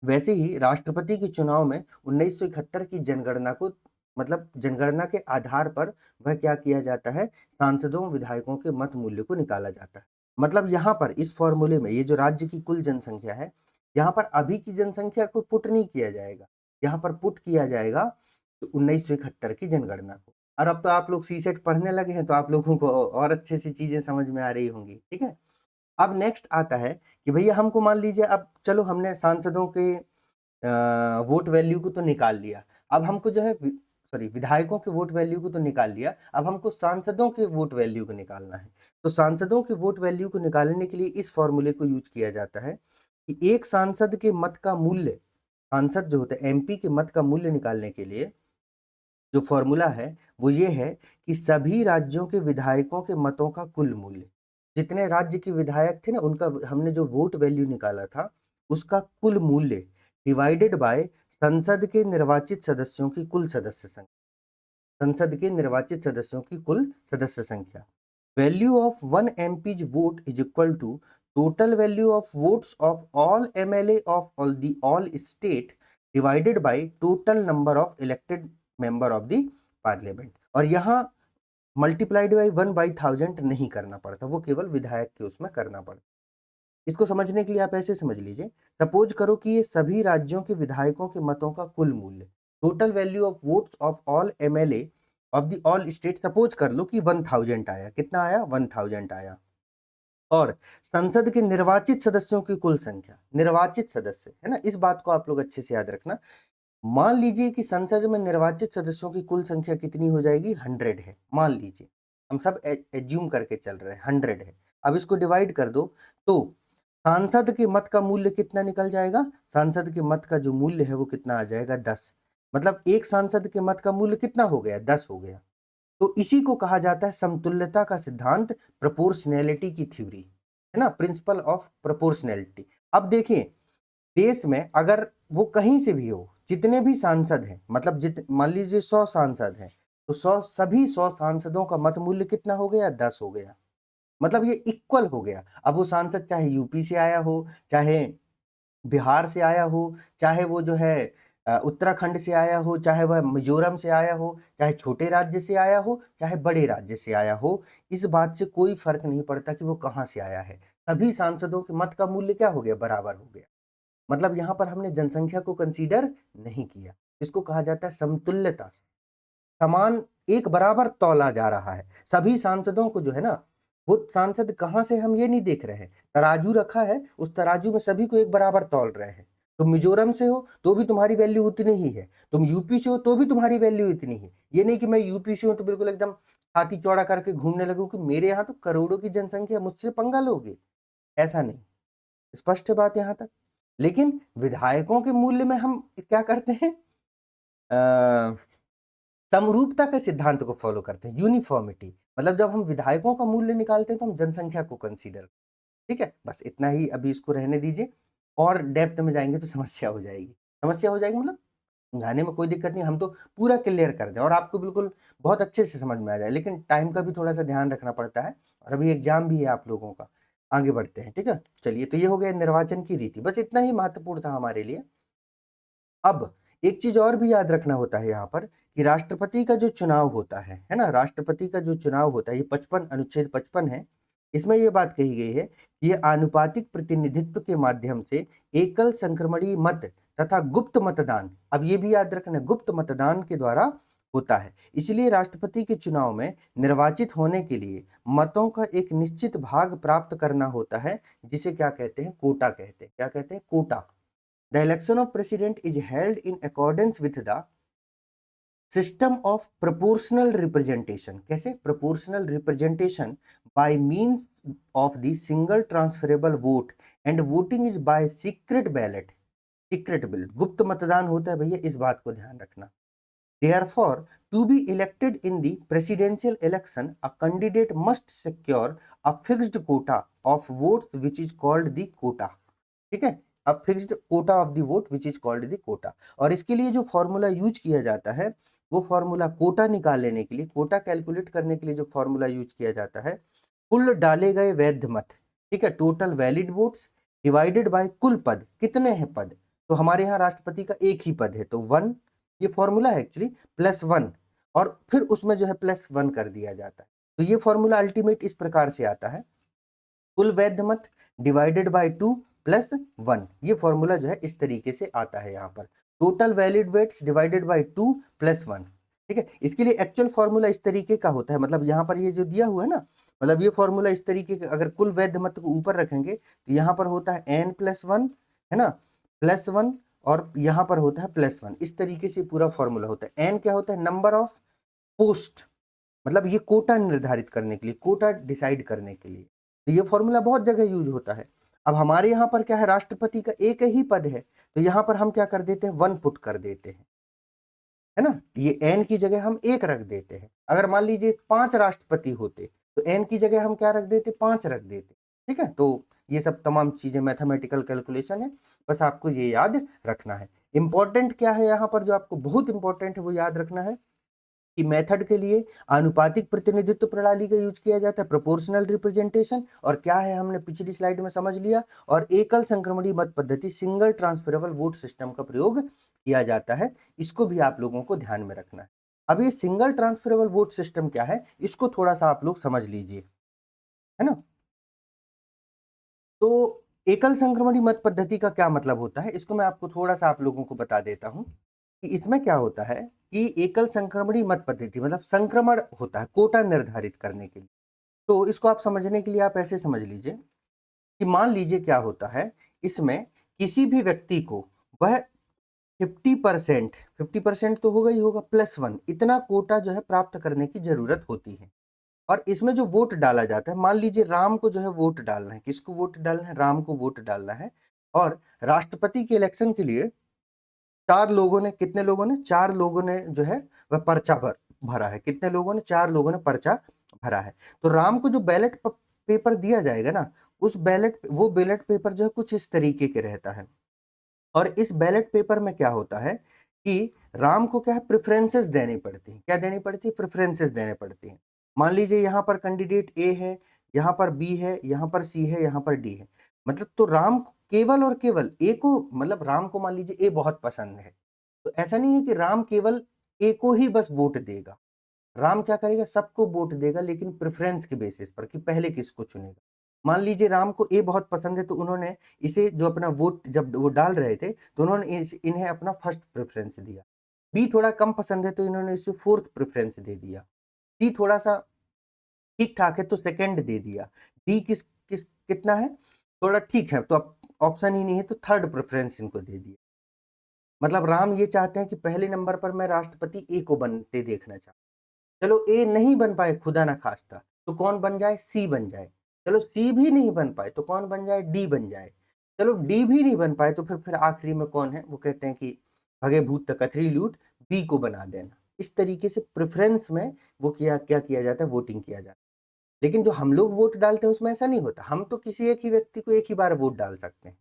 वैसे ही राष्ट्रपति के चुनाव में 1971 की जनगणना को, मतलब जनगणना के आधार पर वह क्या किया जाता है, सांसदों विधायकों के मत मूल्य को निकाला जाता है। मतलब यहाँ पर इस फॉर्मूले में ये जो राज्य की कुल जनसंख्या है, यहाँ पर अभी की जनसंख्या को पुट नहीं किया जाएगा, यहाँ पर पुट किया जाएगा तो 1971 की जनगणना को। और अब तो आप लोग सीसेट पढ़ने लगे हैं तो आप लोगों को और अच्छे से चीजें समझ में आ रही होंगी। ठीक है, अब नेक्स्ट आता है कि भैया हमको मान लीजिए, अब चलो हमने सांसदों के वोट वैल्यू को तो निकाल लिया, अब हमको जो है सॉरी विधायकों के वोट वैल्यू को तो निकाल लिया, अब हमको सांसदों के वोट वैल्यू को निकालना है। तो सांसदों के वोट वैल्यू को निकालने के लिए इस फॉर्मूले को यूज किया जाता है कि एक सांसद के मत का मूल्य, सांसद जो होते हैं एमपी के मत का मूल्य निकालने के लिए जो फॉर्मूला है वो ये है कि सभी राज्यों के विधायकों के मतों का कुल मूल्य, जितने राज्य के विधायक थे ना उनका हमने जो वोट वैल्यू निकाला था उसका कुल मूल्य डिवाइडेड बाय संसद के निर्वाचित सदस्यों की कुल सदस्य संख्या, संसद के निर्वाचित सदस्यों की कुल सदस्य संख्या। Value of 1 MP's vote is equal to total value of votes of all MLA of all state divided by total number of elected member of the parliament. और यहाँ मल्टीप्लाइड बाय 1/1000 नहीं करना पड़ता, वो केवल विधायक के उसमें करना पड़ता। इसको समझने के लिए आप ऐसे समझ लीजिए, सपोज करो कि ये सभी राज्यों के विधायकों के मतों का कुल मूल्य, total value of votes of all MLA of the all state, suppose कर लो कि 1000 आया। कितना आया? 1000 आया। और संसद के निर्वाचित सदस्यों की कुल संख्या, निर्वाचित सदस्य है ना, इस बात को आप लोग अच्छे से याद रखना। मान लीजिए कि संसद में निर्वाचित सदस्यों की कुल संख्या कितनी हो जाएगी? 100 है। मान लीजिए, हम सब एज्यूम करके चल रहे हैं 100 है। अब इसको डिवाइड कर दो तो सांसद के मत का मूल्य कितना निकल जाएगा? सांसद के मत का जो मूल्य है वो कितना आ जाएगा? 10। मतलब एक सांसद के मत का मूल्य कितना हो गया? 10 हो गया। तो इसी को कहा जाता है समतुल्यता का सिद्धांत, प्रोपोर्शनैलिटी की थ्योरी, है ना, प्रिंसिपल ऑफ प्रोपोर्शनैलिटी। अब देखिए, देश में अगर वो कहीं से भी हो, जितने भी सांसद हैं, मतलब मान लीजिए 100 सांसद हैं, तो 100 सांसदों का मत मूल्य कितना हो गया? 10 हो गया। मतलब ये इक्वल हो गया। अब वो सांसद चाहे यूपी से आया हो, चाहे बिहार से आया हो, चाहे वो जो है उत्तराखंड से आया हो, चाहे वह मिजोरम से आया हो, चाहे छोटे राज्य से आया हो, चाहे बड़े राज्य से आया हो, इस बात से कोई फर्क नहीं पड़ता कि वो कहाँ से आया है। सभी सांसदों के मत का मूल्य क्या हो गया? बराबर हो गया। मतलब यहाँ पर हमने जनसंख्या को कंसीडर नहीं किया। इसको कहा जाता है समतुल्यता, समान एक बराबर तौला जा रहा है सभी सांसदों को, जो है ना, वो सांसद कहाँ से हम ये नहीं देख रहे हैं, तराजू रखा है, उस तराजू में सभी को एक बराबर तौल रहे हैं। तुम मिजोरम से हो तो भी तुम्हारी वैल्यू उतनी ही है, तुम यूपी से हो तो भी तुम्हारी वैल्यू इतनी है। ये नहीं कि मैं यूपी से हूं तो बिल्कुल एकदम हाथी चौड़ा करके घूमने लगूं कि मेरे यहाँ तो करोड़ों की जनसंख्या, मुझसे पंगा लोगे, ऐसा नहीं। स्पष्ट है बात यहाँ तक। लेकिन विधायकों के मूल्य में हम क्या करते हैं, समरूपता के सिद्धांत को फॉलो करते हैं, यूनिफॉर्मिटी। मतलब जब हम विधायकों का मूल्य निकालते हैं तो हम जनसंख्या को कंसीडर, ठीक है। बस इतना ही अभी इसको रहने दीजिए, और डेप्थ में जाएंगे तो समस्या हो जाएगी। समस्या हो जाएगी मतलब समझाने में कोई दिक्कत नहीं, हम तो पूरा क्लियर कर दें और आपको बिल्कुल बहुत अच्छे से समझ में आ जाए, लेकिन टाइम का भी थोड़ा सा ध्यान रखना पड़ता है, और अभी एग्जाम भी है आप लोगों का। आगे बढ़ते हैं, ठीक है। चलिए, तो ये हो गया निर्वाचन की रीति, बस इतना ही महत्वपूर्ण था हमारे लिए। अब एक चीज और भी याद रखना होता है यहाँ पर कि राष्ट्रपति का जो चुनाव होता है ना, राष्ट्रपति का जो चुनाव होता है, ये 55 अनुच्छेद 55 है। इसमें ये बात कही गई है कि ये आनुपातिक प्रतिनिधित्व के माध्यम से एकल संक्रमणीय मत तथा गुप्त मतदान, अब ये भी याद रखना, गुप्त मतदान के द्वारा होता है। इसलिए राष्ट्रपति के चुनाव में निर्वाचित होने के लिए मतों का एक निश्चित भाग प्राप्त करना होता है, जिसे क्या कहते हैं, कोटा कहते हैं। क्या कहते हैं, Kota. The election of president is held in accordance with the system of proportional representation. कैसे? Proportional representation by means of the single transferable vote, and voting is by secret ballot. Secret ballot, गुप्त मतदान होता है भैया, इस बात को ध्यान रखना। Therefore, to be elected in the presidential election, a candidate must secure a fixed quota of votes, which is called the quota. ठीक है, अब fixed quota of the vote which is called the quota. और इसके लिए जो formula use किया जाता है, वो फॉर्मूला कोटा निकाल लेने के लिए, कोटा कैलकुलेट करने के लिए जो फॉर्मूला यूज किया जाता है, कुल डाले गए वैध मत, ठीक है, total valid votes divided by कुल पद, कितने हैं पद, तो हमारे यहाँ राष्ट्रपति का एक ही पद है तो 1, ये फॉर्मूला है एक्चुअली, +1, और फिर उसमें जो है +1 कर दिया जाता है। तो ये फॉर्मूला अल्टीमेट इस प्रकार से आता है, कुल वैध मत डिवाइडेड बाय 2 +1, ये फॉर्मूला जो है इस तरीके से आता है यहाँ पर, total valid votes divided by 2 +1, ठीक है। इसके लिए एक्चुअल फॉर्मूला इस तरीके का होता है, मतलब यहाँ पर ये जो दिया हुआ है ना, मतलब ये फॉर्मूला इस तरीके का, अगर कुल वैध मत को ऊपर रखेंगे तो यहाँ पर होता है n+1, है ना, +1, और यहाँ पर होता है +1, इस तरीके से पूरा फॉर्मूला होता है। n क्या होता है, नंबर ऑफ पोस्ट, मतलब ये कोटा निर्धारित करने के लिए, कोटा डिसाइड करने के लिए, तो ये फॉर्मूला बहुत जगह यूज होता है। अब हमारे यहाँ पर क्या है, राष्ट्रपति का एक ही पद है, तो यहाँ पर हम क्या कर देते हैं, 1 पुट कर देते हैं, है ना, ये n की जगह हम 1 रख देते हैं। अगर मान लीजिए 5 राष्ट्रपति होते तो n की जगह हम क्या रख देते, 5 रख देते, ठीक है। तो ये सब तमाम चीजें मैथमेटिकल कैलकुलेशन है, बस आपको ये याद रखना है। इंपॉर्टेंट क्या है यहाँ पर, जो आपको बहुत इंपॉर्टेंट है वो याद रखना है कि मेथड के लिए आनुपातिक प्रतिनिधित्व प्रणाली का यूज किया जाता है, प्रोपोर्शनल रिप्रेजेंटेशन, और क्या है हमने पिछली स्लाइड में समझ लिया, और एकल संक्रमणीय मत पद्धति, सिंगल ट्रांसफरेबल वोट सिस्टम का प्रयोग किया जाता है। इसको भी आप लोगों को ध्यान में रखना है। अब ये सिंगल ट्रांसफरेबल वोट सिस्टम क्या है, इसको थोड़ा सा आप लोग समझ लीजिए, है ना। तो एकल संक्रमणीय मत पद्धति का क्या मतलब होता है, इसको मैं आपको थोड़ा सा आप लोगों को बता देता हूं कि इसमें क्या होता है कि एकल संक्रमणीय मत पद्धति मतलब संक्रमण होता है कोटा निर्धारित करने के लिए। तो इसको आप समझने के लिए आप ऐसे समझ लीजिए कि मान लीजिए क्या होता है, इसमें किसी भी व्यक्ति को वह 50%, 50% तो होगा ही होगा, +1 इतना कोटा जो है प्राप्त करने की जरूरत होती है। और इसमें जो वोट डाला जाता है, मान लीजिए राम को जो है वोट डालना है, किसको वोट डालना है, राम को वोट डालना है। और राष्ट्रपति के इलेक्शन के लिए 4 लोगों ने, कितने लोगों ने, 4 लोगों ने जो है वह पर्चा भरा है। कितने लोगों ने, 4 लोगों ने पर्चा भरा है। तो राम को जो बैलेट पेपर दिया जाएगा ना, उस बैलेट पेपर जो है कुछ इस तरीके के रहता है। और इस बैलेट पेपर में क्या होता है कि राम को क्या है, प्रेफरेंसेस देनी पड़ती है। क्या देनी पड़ती है, प्रेफरेंसेस देने पड़ती हैं। मान लीजिए यहाँ पर कैंडिडेट ए है, यहाँ पर बी है, यहाँ पर सी है, यहाँ पर डी है, मतलब तो राम केवल और केवल ए को, मतलब राम को मान लीजिए ए बहुत पसंद है, तो ऐसा नहीं है कि राम केवल ए को ही बस वोट देगा। राम क्या करेगा, सबको वोट देगा, लेकिन प्रेफरेंस के बेसिस पर कि पहले किसको चुनेगा। मान लीजिए राम को ए बहुत पसंद है, तो उन्होंने इसे जो अपना वोट जब वो डाल रहे थे तो उन्होंने इन्हें अपना फर्स्ट प्रेफरेंस दिया। बी थोड़ा कम पसंद है तो इन्होंने इसे फोर्थ प्रेफरेंस दे दिया। सी थोड़ा सा ठीक ठाक है तो सेकंड दे दिया। डी किस किस कितना है, थोड़ा ठीक है तो अब ऑप्शन ही नहीं है तो थर्ड प्रेफरेंस इनको दे दिया। मतलब राम ये चाहते हैं कि पहले नंबर पर मैं राष्ट्रपति ए को बनते देखना चाहता हूं। चलो ए नहीं बन पाए खुदा ना खास्ता, तो कौन बन जाए, सी बन जाए। चलो सी भी नहीं बन पाए तो कौन बन जाए, डी बन जाए। चलो डी भी नहीं बन पाए तो फिर आखिरी में कौन है, वो कहते हैं कि भगे भूत तकथरी लूट, बी को बना देना। इस तरीके से प्रेफरेंस में वो क्या किया जाता है, वोटिंग किया जाता है। लेकिन जो हम लोग वोट डालते हैं उसमें ऐसा नहीं होता, हम तो किसी एक ही व्यक्ति को एक ही बार वोट डाल सकते हैं।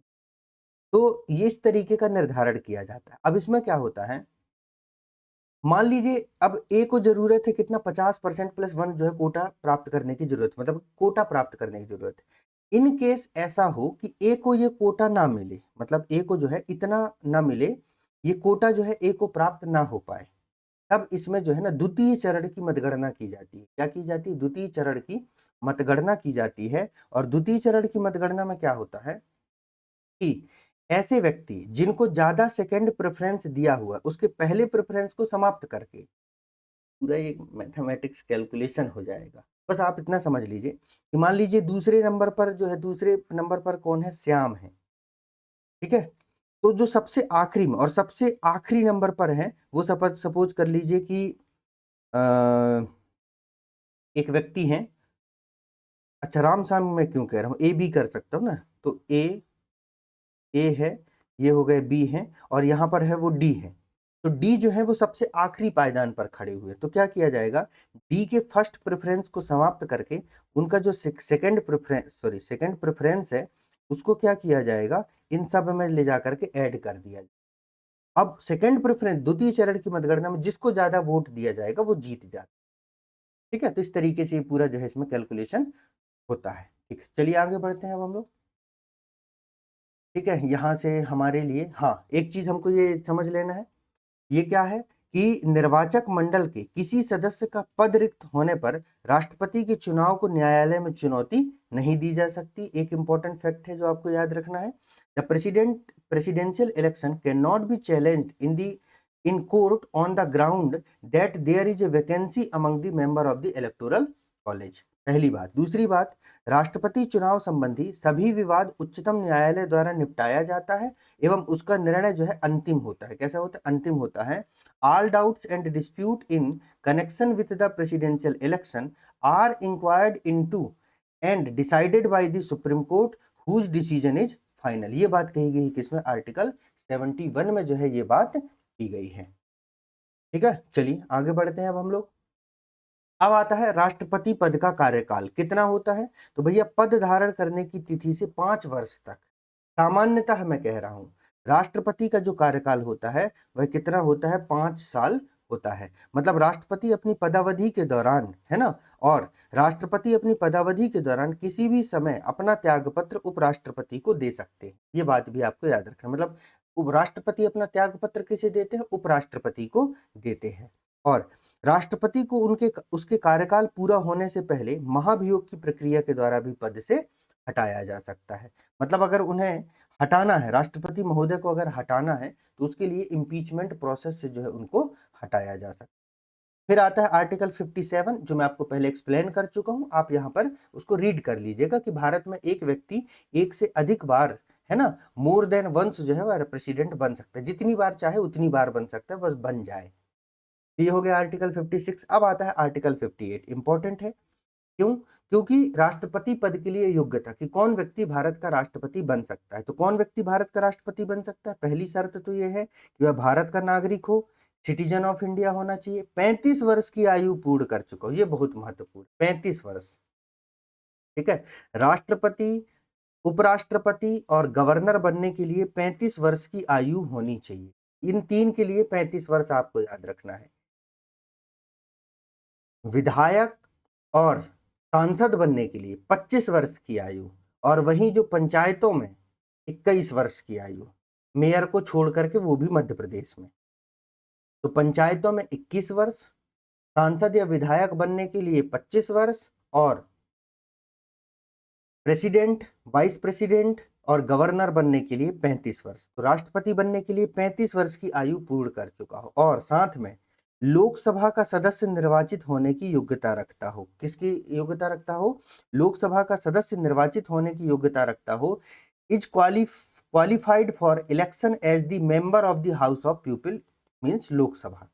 तो ये इस तरीके का निर्धारण किया जाता है। अब इसमें क्या होता है, मान लीजिए अब ए को जरूरत है कितना, 50% प्लस 1 जो है कोटा प्राप्त करने की जरूरत, मतलब कोटा प्राप्त करने की जरूरत है। इन केस ऐसा हो कि ए को ये कोटा ना मिले, मतलब ए को जो है इतना ना मिले, ये कोटा जो है ए को प्राप्त ना हो पाए, तब इसमें जो है ना द्वितीय चरण की मतगणना की जाती है। क्या की जाती है, द्वितीय चरण की मतगणना की जाती है। और द्वितीय चरण की मतगणना में क्या होता है कि ऐसे व्यक्ति जिनको ज्यादा सेकंड प्रेफरेंस दिया हुआ उसके पहले प्रेफरेंस को समाप्त करके, पूरा एक मैथमेटिक्स कैलकुलेशन हो जाएगा। बस आप इतना समझ लीजिए कि मान लीजिए दूसरे नंबर पर जो है, दूसरे नंबर पर कौन है, श्याम है, ठीक है। तो जो सबसे आखिरी में और सबसे आखिरी नंबर पर है वो सपोज कर लीजिए कि एक व्यक्ति है, अच्छा राम श्याम मैं क्यों कह रहा हूँ, ए बी कर सकता हूँ ना, तो ए है, ये हो गए बी है, और यहाँ पर है वो डी है। तो डी जो है वो सबसे आखिरी पायदान पर खड़े हुए, तो क्या किया जाएगा, डी के फर्स्ट प्रेफरेंस को समाप्त करके उनका जो सेकंड प्रेफरेंस है उसको क्या किया जाएगा, इन सब में ले जा करके ऐड कर दिया जाएगा। अब सेकंड प्रेफरेंस द्वितीय चरण की मतगणना में जिसको ज्यादा वोट दिया जाएगा वो जीत जाता है, ठीक है। तो इस तरीके से ये पूरा जो है इसमें कैलकुलेशन होता है, ठीक है। चलिए आगे बढ़ते हैं अब हम लोग, ठीक है। यहाँ से हमारे लिए हाँ एक चीज हमको ये समझ लेना है, ये क्या है कि निर्वाचक मंडल के किसी सदस्य का पद रिक्त होने पर राष्ट्रपति के चुनाव को न्यायालय में चुनौती नहीं दी जा सकती। एक इंपॉर्टेंट फैक्ट है जो आपको याद रखना है, the presidential election cannot be challenged in court on the ground that there is a vacancy among the member of the electoral college। पहली बात। दूसरी बात, राष्ट्रपति चुनाव संबंधी सभी विवाद उच्चतम न्यायालय द्वारा निपटाया जाता है एवं उसका निर्णय जो है अंतिम होता है। कैसा होता है, अंतिम होता है। All doubts and dispute in connection with the presidential election are inquired into and decided by the Supreme Court whose decision is final। ये बात कही गई किसमें, आर्टिकल 71 में जो है ये बात की गई है, ठीक है। चलिए आगे बढ़ते हैं अब हम लोग। अब आता है राष्ट्रपति पद का कार्यकाल कितना होता है, तो भैया पद धारण करने की तिथि से 5 वर्ष तक, सामान्यतः मैं कह रहा हूं राष्ट्रपति का जो कार्यकाल होता है वह कितना होता है, 5 साल होता है। मतलब राष्ट्रपति अपनी पदावधि के दौरान, है ना, और राष्ट्रपति अपनी पदावधि के दौरान किसी भी समय अपना त्यागपत्र उपराष्ट्रपति को दे सकते हैं। ये बात भी आपको याद रखना, मतलब उपराष्ट्रपति अपना त्यागपत्र किसे देते हैं, उपराष्ट्रपति को देते हैं। और राष्ट्रपति को उसके कार्यकाल पूरा होने से पहले महाभियोग की प्रक्रिया के द्वारा भी पद से हटाया जा सकता है। मतलब अगर उन्हें हटाना है, राष्ट्रपति महोदय को अगर हटाना है तो उसके लिए इम्पीचमेंट प्रोसेस से जो है उनको हटाया जा सकता है। फिर आता है आर्टिकल 57 जो मैं आपको पहले एक्सप्लेन कर चुका हूं, आप यहाँ पर उसको रीड कर लीजिएगा कि भारत में एक व्यक्ति एक से अधिक बार, है ना, मोर देन वंस जो है वह प्रेसिडेंट बन सकता है, जितनी बार चाहे उतनी बार बन सकता है, बस बन जाए। ये हो गया आर्टिकल 56। अब आता है आर्टिकल 58, इंपॉर्टेंट है। क्यों, क्योंकि राष्ट्रपति पद के लिए योग्यता कि कौन व्यक्ति भारत का राष्ट्रपति बन सकता है। तो कौन व्यक्ति भारत का राष्ट्रपति बन सकता है, पहली शर्त तो यह है कि वह भारत का नागरिक हो, सिटीजन ऑफ इंडिया होना चाहिए, 35 वर्ष की आयु पूर्ण कर चुका हो, ये बहुत महत्वपूर्ण, 35 वर्ष, ठीक है। राष्ट्रपति, उपराष्ट्रपति और गवर्नर बनने के लिए 35 वर्ष की आयु होनी चाहिए। इन तीन के लिए 35 वर्ष आपको याद रखना है। विधायक और सांसद बनने के लिए 25 वर्ष की आयु, और वहीं जो पंचायतों में 21 वर्ष की आयु, मेयर को छोड़ करके, वो भी मध्य प्रदेश में। तो पंचायतों में 21 वर्ष, सांसद या विधायक बनने के लिए 25 वर्ष, और प्रेसिडेंट, वाइस प्रेसिडेंट और गवर्नर बनने के लिए 35 वर्ष। तो राष्ट्रपति बनने के लिए 35 वर्ष की आयु पूर्ण कर चुका हो, और साथ में लोकसभा का सदस्य निर्वाचित होने की योग्यता रखता हो। किसकी योग्यता रखता हो, लोकसभा का सदस्य निर्वाचित होने की योग्यता रखता हो, is qualified for election as the member of the house of people means Lok Sabha.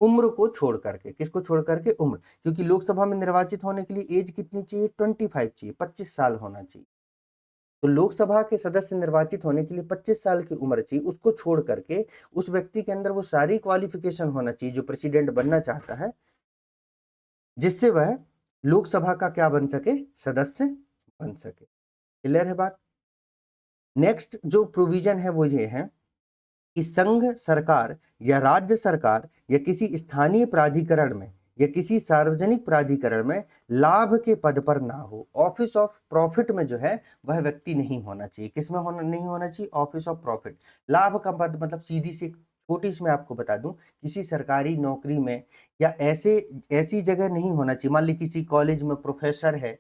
उम्र को छोड़ करके, किसको छोड़ करके? उम्र, क्योंकि लोकसभा में निर्वाचित होने के लिए एज कितनी चाहिए? 25 चाहिए, 25 साल होना चाहिए। तो लोकसभा के सदस्य निर्वाचित होने के लिए 25 साल की उम्र चाहिए, उसको छोड़ करके उस व्यक्ति के अंदर वो सारी क्वालिफिकेशन होना चाहिए जो प्रेसिडेंट बनना चाहता है, जिससे वह लोकसभा का क्या बन सके? सदस्य बन सके। क्लियर है बात? नेक्स्ट जो प्रोविजन है वो ये है कि संघ सरकार या राज्य सरकार या किसी स्थानीय प्राधिकरण में या किसी सार्वजनिक प्राधिकरण में लाभ के पद पर ना हो। ऑफिस ऑफ प्रॉफिट में जो है वह व्यक्ति नहीं होना चाहिए। किसमें होना नहीं होना चाहिए? Office of profit. लाभ का पद मतलब सीधी सी छोटी सी मैं आपको बता दूं, किसी सरकारी नौकरी में या ऐसी जगह नहीं होना चाहिए। मान ली किसी कॉलेज में प्रोफेसर है,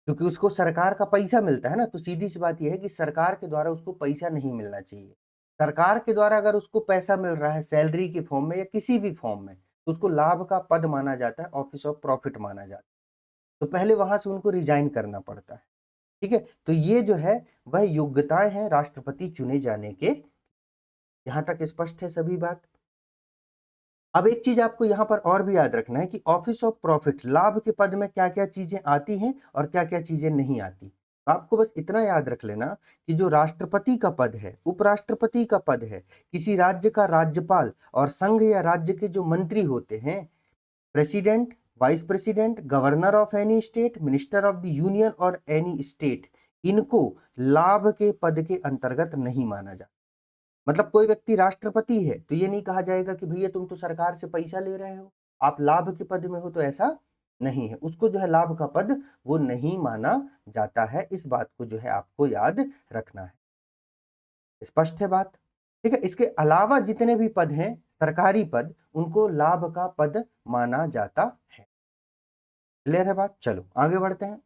क्योंकि उसको सरकार का पैसा मिलता है ना, तो सीधी सी बात यह है कि सरकार के द्वारा उसको पैसा नहीं मिलना चाहिए। सरकार के द्वारा अगर उसको पैसा मिल रहा है सैलरी के फॉर्म में या किसी भी फॉर्म में, तो उसको लाभ का पद माना जाता है, ऑफिस ऑफ प्रॉफिट माना जाता है। तो पहले वहां से उनको रिजाइन करना पड़ता है। ठीक है, तो ये जो है वह योग्यताएं हैं राष्ट्रपति चुने जाने के। यहां तक स्पष्ट है सभी बात? अब एक चीज आपको यहां पर और भी याद रखना है कि ऑफिस ऑफ प्रॉफिट, लाभ के पद में क्या क्या चीजें आती हैं और क्या क्या चीजें नहीं आती। आपको बस इतना याद रख लेना कि जो राष्ट्रपति का पद है, उपराष्ट्रपति का पद है, किसी राज्य का राज्यपाल और संघ या राज्य के जो मंत्री होते हैं, president, vice president, governor of any state, minister of the union और एनी स्टेट, इनको लाभ के पद के अंतर्गत नहीं माना जाता। मतलब कोई व्यक्ति राष्ट्रपति है तो ये नहीं कहा जाएगा कि भैया तुम तो सरकार से पैसा ले रहे हो, आप लाभ के पद में हो, तो ऐसा नहीं है। उसको जो है लाभ का पद वो नहीं माना जाता है। इस बात को जो है आपको याद रखना है। स्पष्ट है बात? ठीक है, इसके अलावा जितने भी पद हैं सरकारी पद, उनको लाभ का पद माना जाता है। क्लियर है बात? चलो आगे बढ़ते हैं।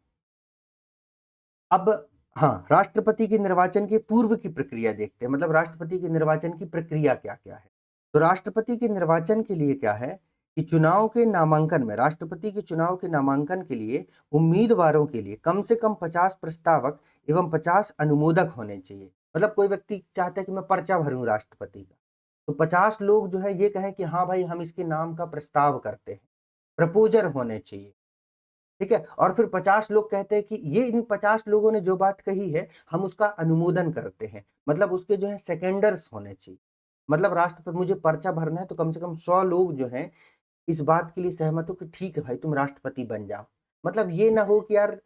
अब हाँ, राष्ट्रपति के निर्वाचन के पूर्व की प्रक्रिया देखते हैं, मतलब राष्ट्रपति के निर्वाचन की प्रक्रिया क्या क्या है। तो राष्ट्रपति के निर्वाचन के लिए क्या है कि चुनाव के नामांकन में, राष्ट्रपति के चुनाव के नामांकन के लिए उम्मीदवारों के लिए कम से कम 50 प्रस्तावक एवं 50 अनुमोदक होने चाहिए। मतलब कोई व्यक्ति चाहता है कि मैं पर्चा भरूं राष्ट्रपति का, तो 50 लोग जो है ये कहें कि हाँ भाई हम इसके नाम का प्रस्ताव करते हैं, प्रपोजर होने चाहिए। ठीक है, और फिर 50 लोग कहते हैं कि ये इन 50 लोगों ने जो बात कही है हम उसका अनुमोदन करते हैं, मतलब उसके जो है सेकेंडर्स होने चाहिए। मतलब राष्ट्रपति, मुझे पर्चा भरना है तो कम से कम 100 लोग जो हैं इस बात के लिए सहमत हो कि ठीक है भाई तुम राष्ट्रपति बन जाओ। मतलब ये ना हो कि यार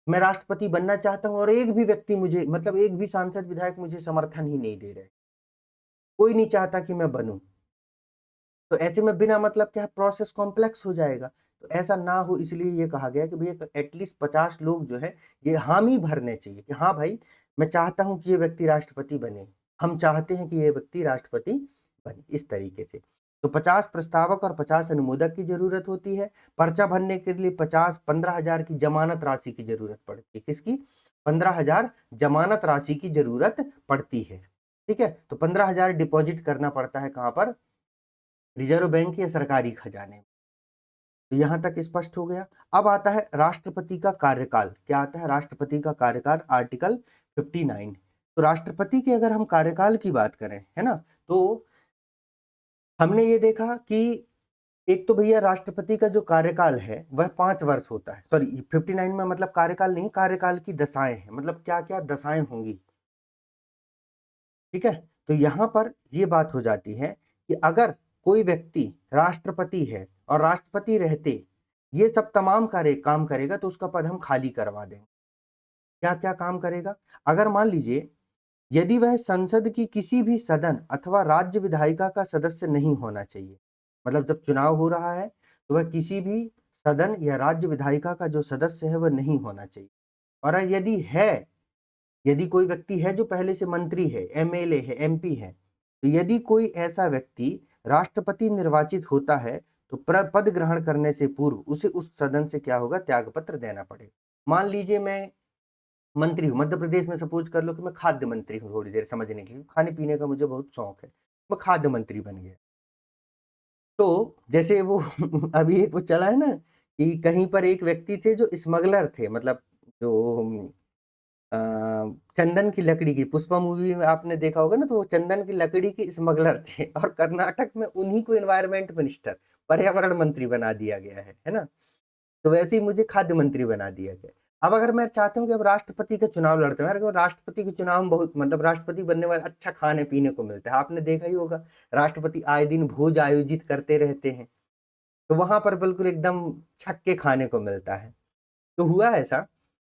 मैं राष्ट्रपति बनना चाहता हूं और एक भी व्यक्ति मुझे, मतलब एक भी सांसद विधायक मुझे समर्थन ही नहीं दे रहे, कोई नहीं चाहता कि मैं बनूं, तो ऐसे में बिना मतलब क्या प्रोसेस कॉम्प्लेक्स हो जाएगा। तो ऐसा ना हो इसलिए ये कहा गया कि भैया एटलीस्ट 50 लोग जो है ये हामी भरने चाहिए कि हाँ भाई मैं चाहता हूं कि ये व्यक्ति राष्ट्रपति बने, हम चाहते हैं कि ये व्यक्ति राष्ट्रपति बने, इस तरीके से। तो 50 प्रस्तावक और 50 अनुमोदक की जरूरत होती है। पर्चा भरने के लिए 15,000 की जमानत राशि की जरूरत पड़ती है। किसकी? 15,000 जमानत राशि की जरूरत पड़ती है। ठीक है, तो 15,000 डिपॉजिट करना पड़ता है कहां पर? रिजर्व बैंक या सरकारी खजाने। तो यहां तक स्पष्ट हो गया। अब आता है राष्ट्रपति का कार्यकाल। क्या आता है? राष्ट्रपति का कार्यकाल, आर्टिकल 59। तो राष्ट्रपति के अगर हम कार्यकाल की बात करें, है ना, तो हमने ये देखा कि एक तो भैया राष्ट्रपति का जो कार्यकाल है वह 5 वर्ष होता है। सॉरी, 59 में मतलब कार्यकाल नहीं, कार्यकाल की दशाएं हैं, मतलब क्या क्या दशाएं होंगी। ठीक है, तो यहां पर ये बात हो जाती है कि अगर कोई व्यक्ति राष्ट्रपति है और राष्ट्रपति रहते ये सब तमाम काम करेगा तो उसका पद हम खाली करवा देंगे। क्या क्या काम करेगा? अगर मान लीजिए यदि वह संसद की किसी भी सदन अथवा राज्य विधायिका का सदस्य नहीं होना चाहिए, मतलब जब चुनाव हो रहा है तो वह किसी भी सदन या राज्य विधायिका का जो सदस्य है वह नहीं होना चाहिए। और यदि है, यदि कोई व्यक्ति है जो पहले से मंत्री है, एमएलए है, एमपी है, तो यदि कोई ऐसा व्यक्ति राष्ट्रपति निर्वाचित होता है तो पद ग्रहण करने से पूर्व उसे उस सदन से क्या होगा? त्यागपत्र देना पड़ेगा। मान लीजिए मैं मंत्री हूं मध्य प्रदेश में, सपोज कर लो कि मैं खाद्य मंत्री हूँ, थोड़ी देर समझने के लिए, खाने पीने का मुझे बहुत शौक है, मैं खाद्य मंत्री बन गया। तो जैसे वो अभी एक वो चला है ना कि कहीं पर एक व्यक्ति थे जो स्मगलर थे, मतलब जो चंदन की लकड़ी की, पुष्पा मूवी में आपने देखा होगा ना, तो वो चंदन की लकड़ी के स्मगलर थे और कर्नाटक में उन्हीं को एनवायरमेंट मिनिस्टर, पर्यावरण मंत्री बना दिया गया है ना। तो वैसे ही मुझे खाद्य मंत्री बना दिया गया। अब अगर मैं चाहता हूँ कि अब राष्ट्रपति का चुनाव लड़ते हैं, अगर राष्ट्रपति के चुनाव में बहुत मतलब राष्ट्रपति बनने वाले अच्छा खाने पीने को मिलता है, आपने देखा ही होगा राष्ट्रपति आए दिन भोज आयोजित करते रहते हैं, तो वहां पर बिल्कुल एकदम छक के खाने को मिलता है। तो हुआ ऐसा,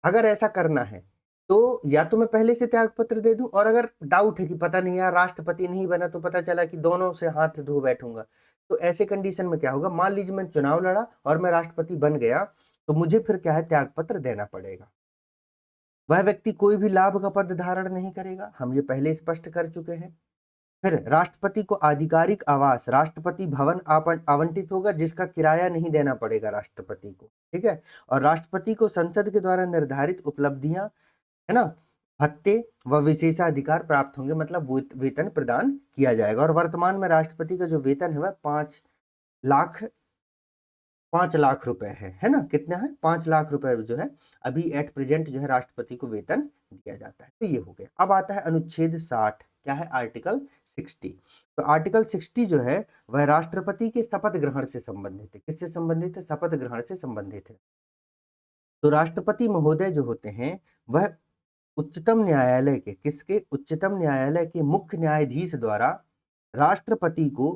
अगर ऐसा करना है तो या तो मैं पहले से त्याग पत्र दे दूं, और अगर डाउट है कि पता नहीं यार राष्ट्रपति नहीं बना, तो पता चला कि दोनों से हाथ धो बैठूंगा, तो ऐसे कंडीशन में क्या होगा, मान लीजिए मैं चुनाव लड़ा और मैं राष्ट्रपति बन गया, तो मुझे फिर क्या है, त्याग पत्र देना पड़ेगा। वह व्यक्ति कोई भी लाभ का पद धारण नहीं करेगा, हम ये पहले स्पष्ट कर चुके हैं। फिर राष्ट्रपति को आधिकारिक आवास राष्ट्रपति भवन आवंटित होगा, जिसका किराया नहीं देना पड़ेगा राष्ट्रपति को, ठीक है। और राष्ट्रपति को संसद के द्वारा निर्धारित उपलब्धियां, है ना, भत्ते व विशेषाधिकार प्राप्त होंगे, मतलब वेतन प्रदान किया जाएगा। और वर्तमान में राष्ट्रपति का जो वेतन है वह 5 लाख रुपए है ना, कितना है, 5 लाख रुपए जो है अभी एट प्रेजेंट जो है राष्ट्रपति को वेतन दिया जाता है। तो ये हो गया। अब आता है अनुच्छेद 60, क्या है, आर्टिकल 60। तो आर्टिकल 60 जो है वह राष्ट्रपति के शपथ ग्रहण से संबंधित है। किससे संबंधित है, शपथ ग्रहण से संबंधित है। तो राष्ट्रपति महोदय जो होते हैं वह उच्चतम न्यायालय के, किसके, उच्चतम न्यायालय के मुख्य न्यायाधीश द्वारा राष्ट्रपति को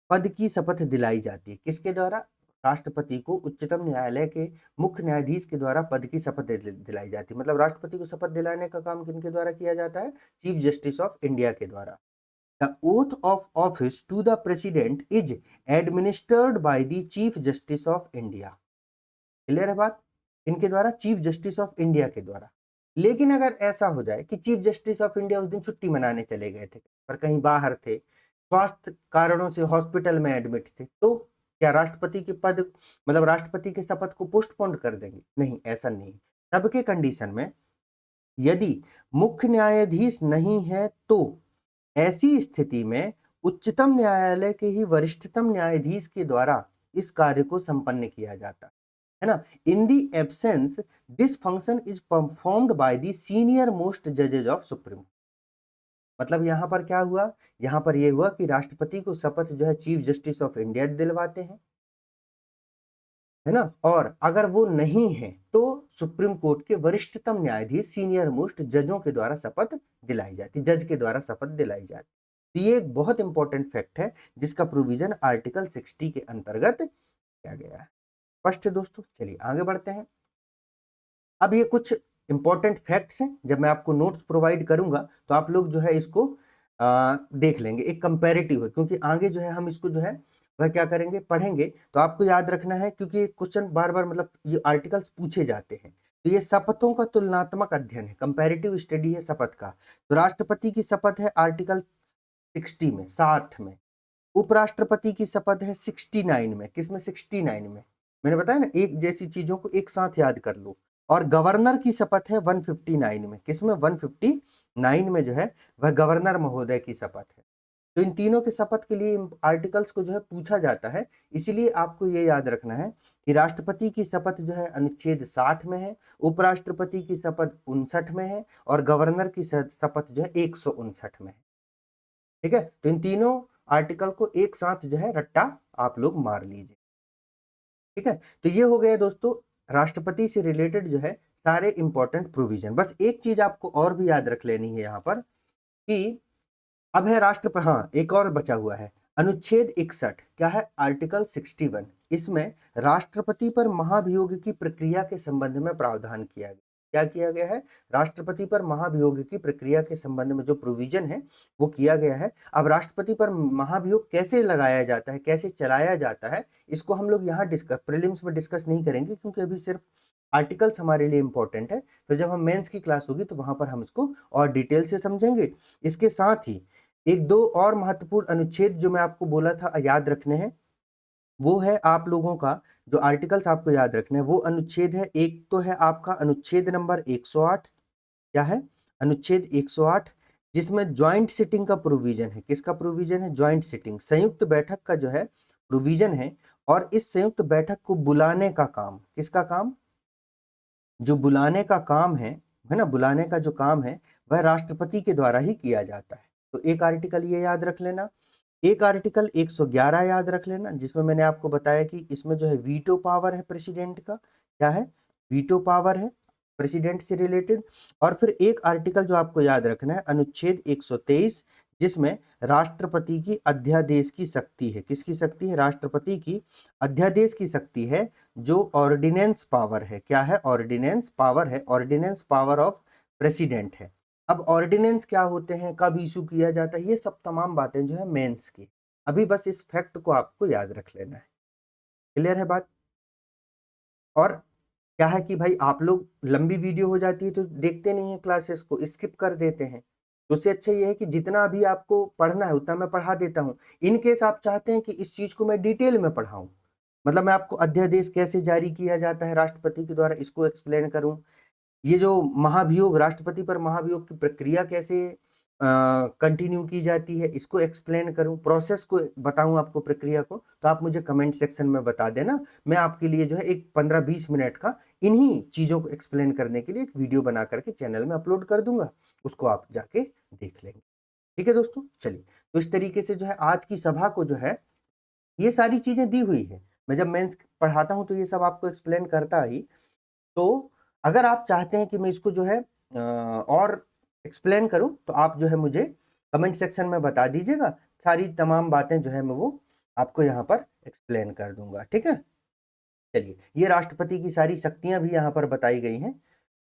पद की शपथ दिलाई जाती है। किसके द्वारा, राष्ट्रपति को उच्चतम न्यायालय के मुख्य न्यायाधीश के द्वारा पद की शपथ दिलाई जाती है। मतलब राष्ट्रपति को शपथ दिलाने का काम किनके द्वारा किया जाता है, चीफ जस्टिस ऑफ इंडिया के द्वारा। The oath of office to the president is administered by the chief justice of India. Clear है बात, इनके द्वारा, चीफ जस्टिस ऑफ इंडिया के द्वारा। लेकिन अगर ऐसा हो जाए कि चीफ जस्टिस ऑफ इंडिया उस दिन छुट्टी मनाने चले गए थे, पर कहीं बाहर थे, स्वास्थ्य कारणों से हॉस्पिटल में एडमिट थे, तो क्या राष्ट्रपति के पद, मतलब राष्ट्रपति के शपथ को पोस्टपोन कर देंगे? नहीं, ऐसा नहीं। तब के कंडीशन में यदि मुख्य न्यायाधीश नहीं है, तो ऐसी स्थिति में उच्चतम न्यायालय के ही वरिष्ठतम न्यायाधीश के द्वारा इस कार्य को संपन्न किया जाता है ना। In the absence this function is performed by the senior most जजेज ऑफ सुप्रीम। मतलब यहां पर क्या हुआ, यहां पर यह हुआ कि राष्ट्रपति को शपथ जो है चीफ जस्टिस ऑफ इंडिया दिलवाते हैं, है ना। और अगर वो नहीं है तो सुप्रीम कोर्ट के वरिष्ठतम न्यायाधीश, सीनियर मोस्ट जजों के द्वारा शपथ दिलाई जाती, जज के द्वारा शपथ दिलाई जाती। तो ये एक बहुत इंपॉर्टेंट फैक्ट है जिसका प्रोविजन आर्टिकल 60 के अंतर्गत किया गया है। स्पष्ट है दोस्तों, चलिए आगे बढ़ते हैं। अब ये कुछ इंपॉर्टेंट फैक्ट्स हैं, जब मैं आपको नोट्स प्रोवाइड करूंगा तो आप लोग जो है इसको देख लेंगे, एक कंपैरेटिव है, क्योंकि आगे जो है हम इसको जो है वह क्या करेंगे, पढ़ेंगे। तो आपको याद रखना है, क्योंकि क्वेश्चन बार बार मतलब ये आर्टिकल्स पूछे जाते हैं। तो ये शपथों का तुलनात्मक अध्ययन है, कंपैरेटिव स्टडी है शपथ का। तो राष्ट्रपति की शपथ है आर्टिकल 60 में, 60 में। उपराष्ट्रपति की शपथ है 69 में, किसमें, 69 में। मैंने बताया ना, एक जैसी चीजों को एक साथ याद कर लो। और गवर्नर की शपथ है 159 में, किसमें, 159 में जो है वह गवर्नर महोदय की शपथ है। तो इन तीनों के शपथ के लिए आर्टिकल्स को जो है पूछा जाता है, इसीलिए आपको ये याद रखना है कि राष्ट्रपति की शपथ जो है अनुच्छेद 60 में है, उपराष्ट्रपति की शपथ 59 में है, और गवर्नर की शपथ जो है 159 में है। ठीक है, तो इन तीनों आर्टिकल को एक साथ जो है रट्टा आप लोग मार लीजिए। ठीक है, तो ये हो गया दोस्तों राष्ट्रपति से रिलेटेड जो है सारे इंपॉर्टेंट प्रोविजन। बस एक चीज आपको और भी याद रख लेनी है यहाँ पर कि अब है राष्ट्रपति, हाँ एक और बचा हुआ है, अनुच्छेद 61, क्या है, आर्टिकल 61। इसमें राष्ट्रपति पर महाभियोग की प्रक्रिया के संबंध में प्रावधान किया गया। क्या किया गया है, राष्ट्रपति पर महाभियोग की प्रक्रिया के संबंध में जो प्रोविजन है वो किया गया है। अब राष्ट्रपति पर महाभियोग कैसे लगाया जाता है, कैसे चलाया जाता है, इसको हम लोग यहाँ प्रीलिम्स में डिस्कस नहीं करेंगे, क्योंकि अभी सिर्फ आर्टिकल्स हमारे लिए इंपॉर्टेंट है। फिर जब हम मेंस की क्लास होगी तो वहां पर हम इसको और डिटेल से समझेंगे। इसके साथ ही एक दो और महत्वपूर्ण अनुच्छेद जो मैं आपको बोला था याद रखने हैं, वो है आप लोगों का, जो आर्टिकल्स आपको याद रखने हैं वो अनुच्छेद है, एक तो है आपका अनुच्छेद नंबर 108, क्या है, अनुच्छेद 108, जिसमें ज्वाइंट सिटिंग का प्रोविजन है। किसका प्रोविजन है, ज्वाइंट सिटिंग, संयुक्त बैठक का जो है प्रोविजन है। और इस संयुक्त बैठक को बुलाने का काम, किसका काम, जो बुलाने का काम है है ना, बुलाने का जो काम है वह राष्ट्रपति के द्वारा ही किया जाता है। तो एक आर्टिकल ये याद रख लेना। एक आर्टिकल 111 याद रख लेना, जिसमें मैंने आपको बताया कि इसमें जो है वीटो पावर है प्रेसिडेंट का। क्या है? वीटो पावर है प्रेसिडेंट से रिलेटेड। और फिर एक आर्टिकल जो आपको याद रखना है, अनुच्छेद 123, जिसमें राष्ट्रपति की अध्यादेश की शक्ति है। किसकी शक्ति है? राष्ट्रपति की अध्यादेश की शक्ति है, जो ऑर्डिनेंस पावर है। क्या है? ऑर्डिनेंस पावर है, ऑर्डिनेंस पावर ऑफ प्रेसिडेंट है। अब ऑर्डिनेंस क्या होते हैं, कब इशू किया जाता है, ये सब तमाम बातें जो है मेंस की। अभी बस इस फैक्ट को आपको याद रख लेना है। क्लियर है बात? और क्या है कि भाई आप लोग लंबी वीडियो हो जाती है तो देखते नहीं है, क्लासेस को स्किप कर देते हैं। तो उससे अच्छा ये है कि जितना भी आपको पढ़ना है उतना मैं पढ़ा देता हूँ। इन केस आप चाहते हैं कि इस चीज को मैं डिटेल में पढ़ाऊं, मतलब मैं आपको अध्यादेश कैसे जारी किया जाता है राष्ट्रपति के द्वारा, इसको एक्सप्लेन करूं। ये जो महाभियोग, राष्ट्रपति पर महाभियोग की प्रक्रिया कैसे कंटिन्यू की जाती है, इसको एक्सप्लेन करूं, प्रोसेस को बताऊं आपको, प्रक्रिया को, तो आप मुझे कमेंट सेक्शन में बता देना। मैं आपके लिए जो है एक 15-20 मिनट का इन्हीं चीजों को एक्सप्लेन करने के लिए एक वीडियो बना करके चैनल में अपलोड कर दूंगा, उसको आप जाके देख लेंगे। ठीक है दोस्तों, चलिए। तो इस तरीके से जो है आज की सभा को जो है ये सारी चीजें दी हुई है। मैं जब मेंस पढ़ाता हूं तो ये सब आपको एक्सप्लेन करता ही। तो अगर आप चाहते हैं कि मैं इसको जो है और एक्सप्लेन करूं, तो आप जो है मुझे कमेंट सेक्शन में बता दीजिएगा। सारी तमाम बातें जो है मैं वो आपको यहाँ पर एक्सप्लेन कर दूंगा। ठीक है, चलिए। ये राष्ट्रपति की सारी शक्तियां भी यहाँ पर बताई गई हैं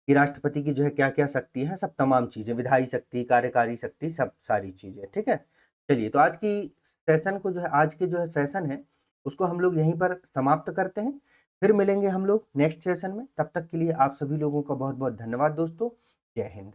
कि राष्ट्रपति की जो है क्या क्या शक्ति है, सब तमाम चीजें, विधायी शक्ति, कार्यकारी शक्ति, सब सारी चीजें। ठीक है, चलिए। तो आज की सेशन को जो है, आज के जो है सेशन है, उसको हम लोग यहीं पर समाप्त करते हैं। फिर मिलेंगे हम लोग नेक्स्ट सेशन में। तब तक के लिए आप सभी लोगों का बहुत बहुत धन्यवाद दोस्तों। जय हिंद।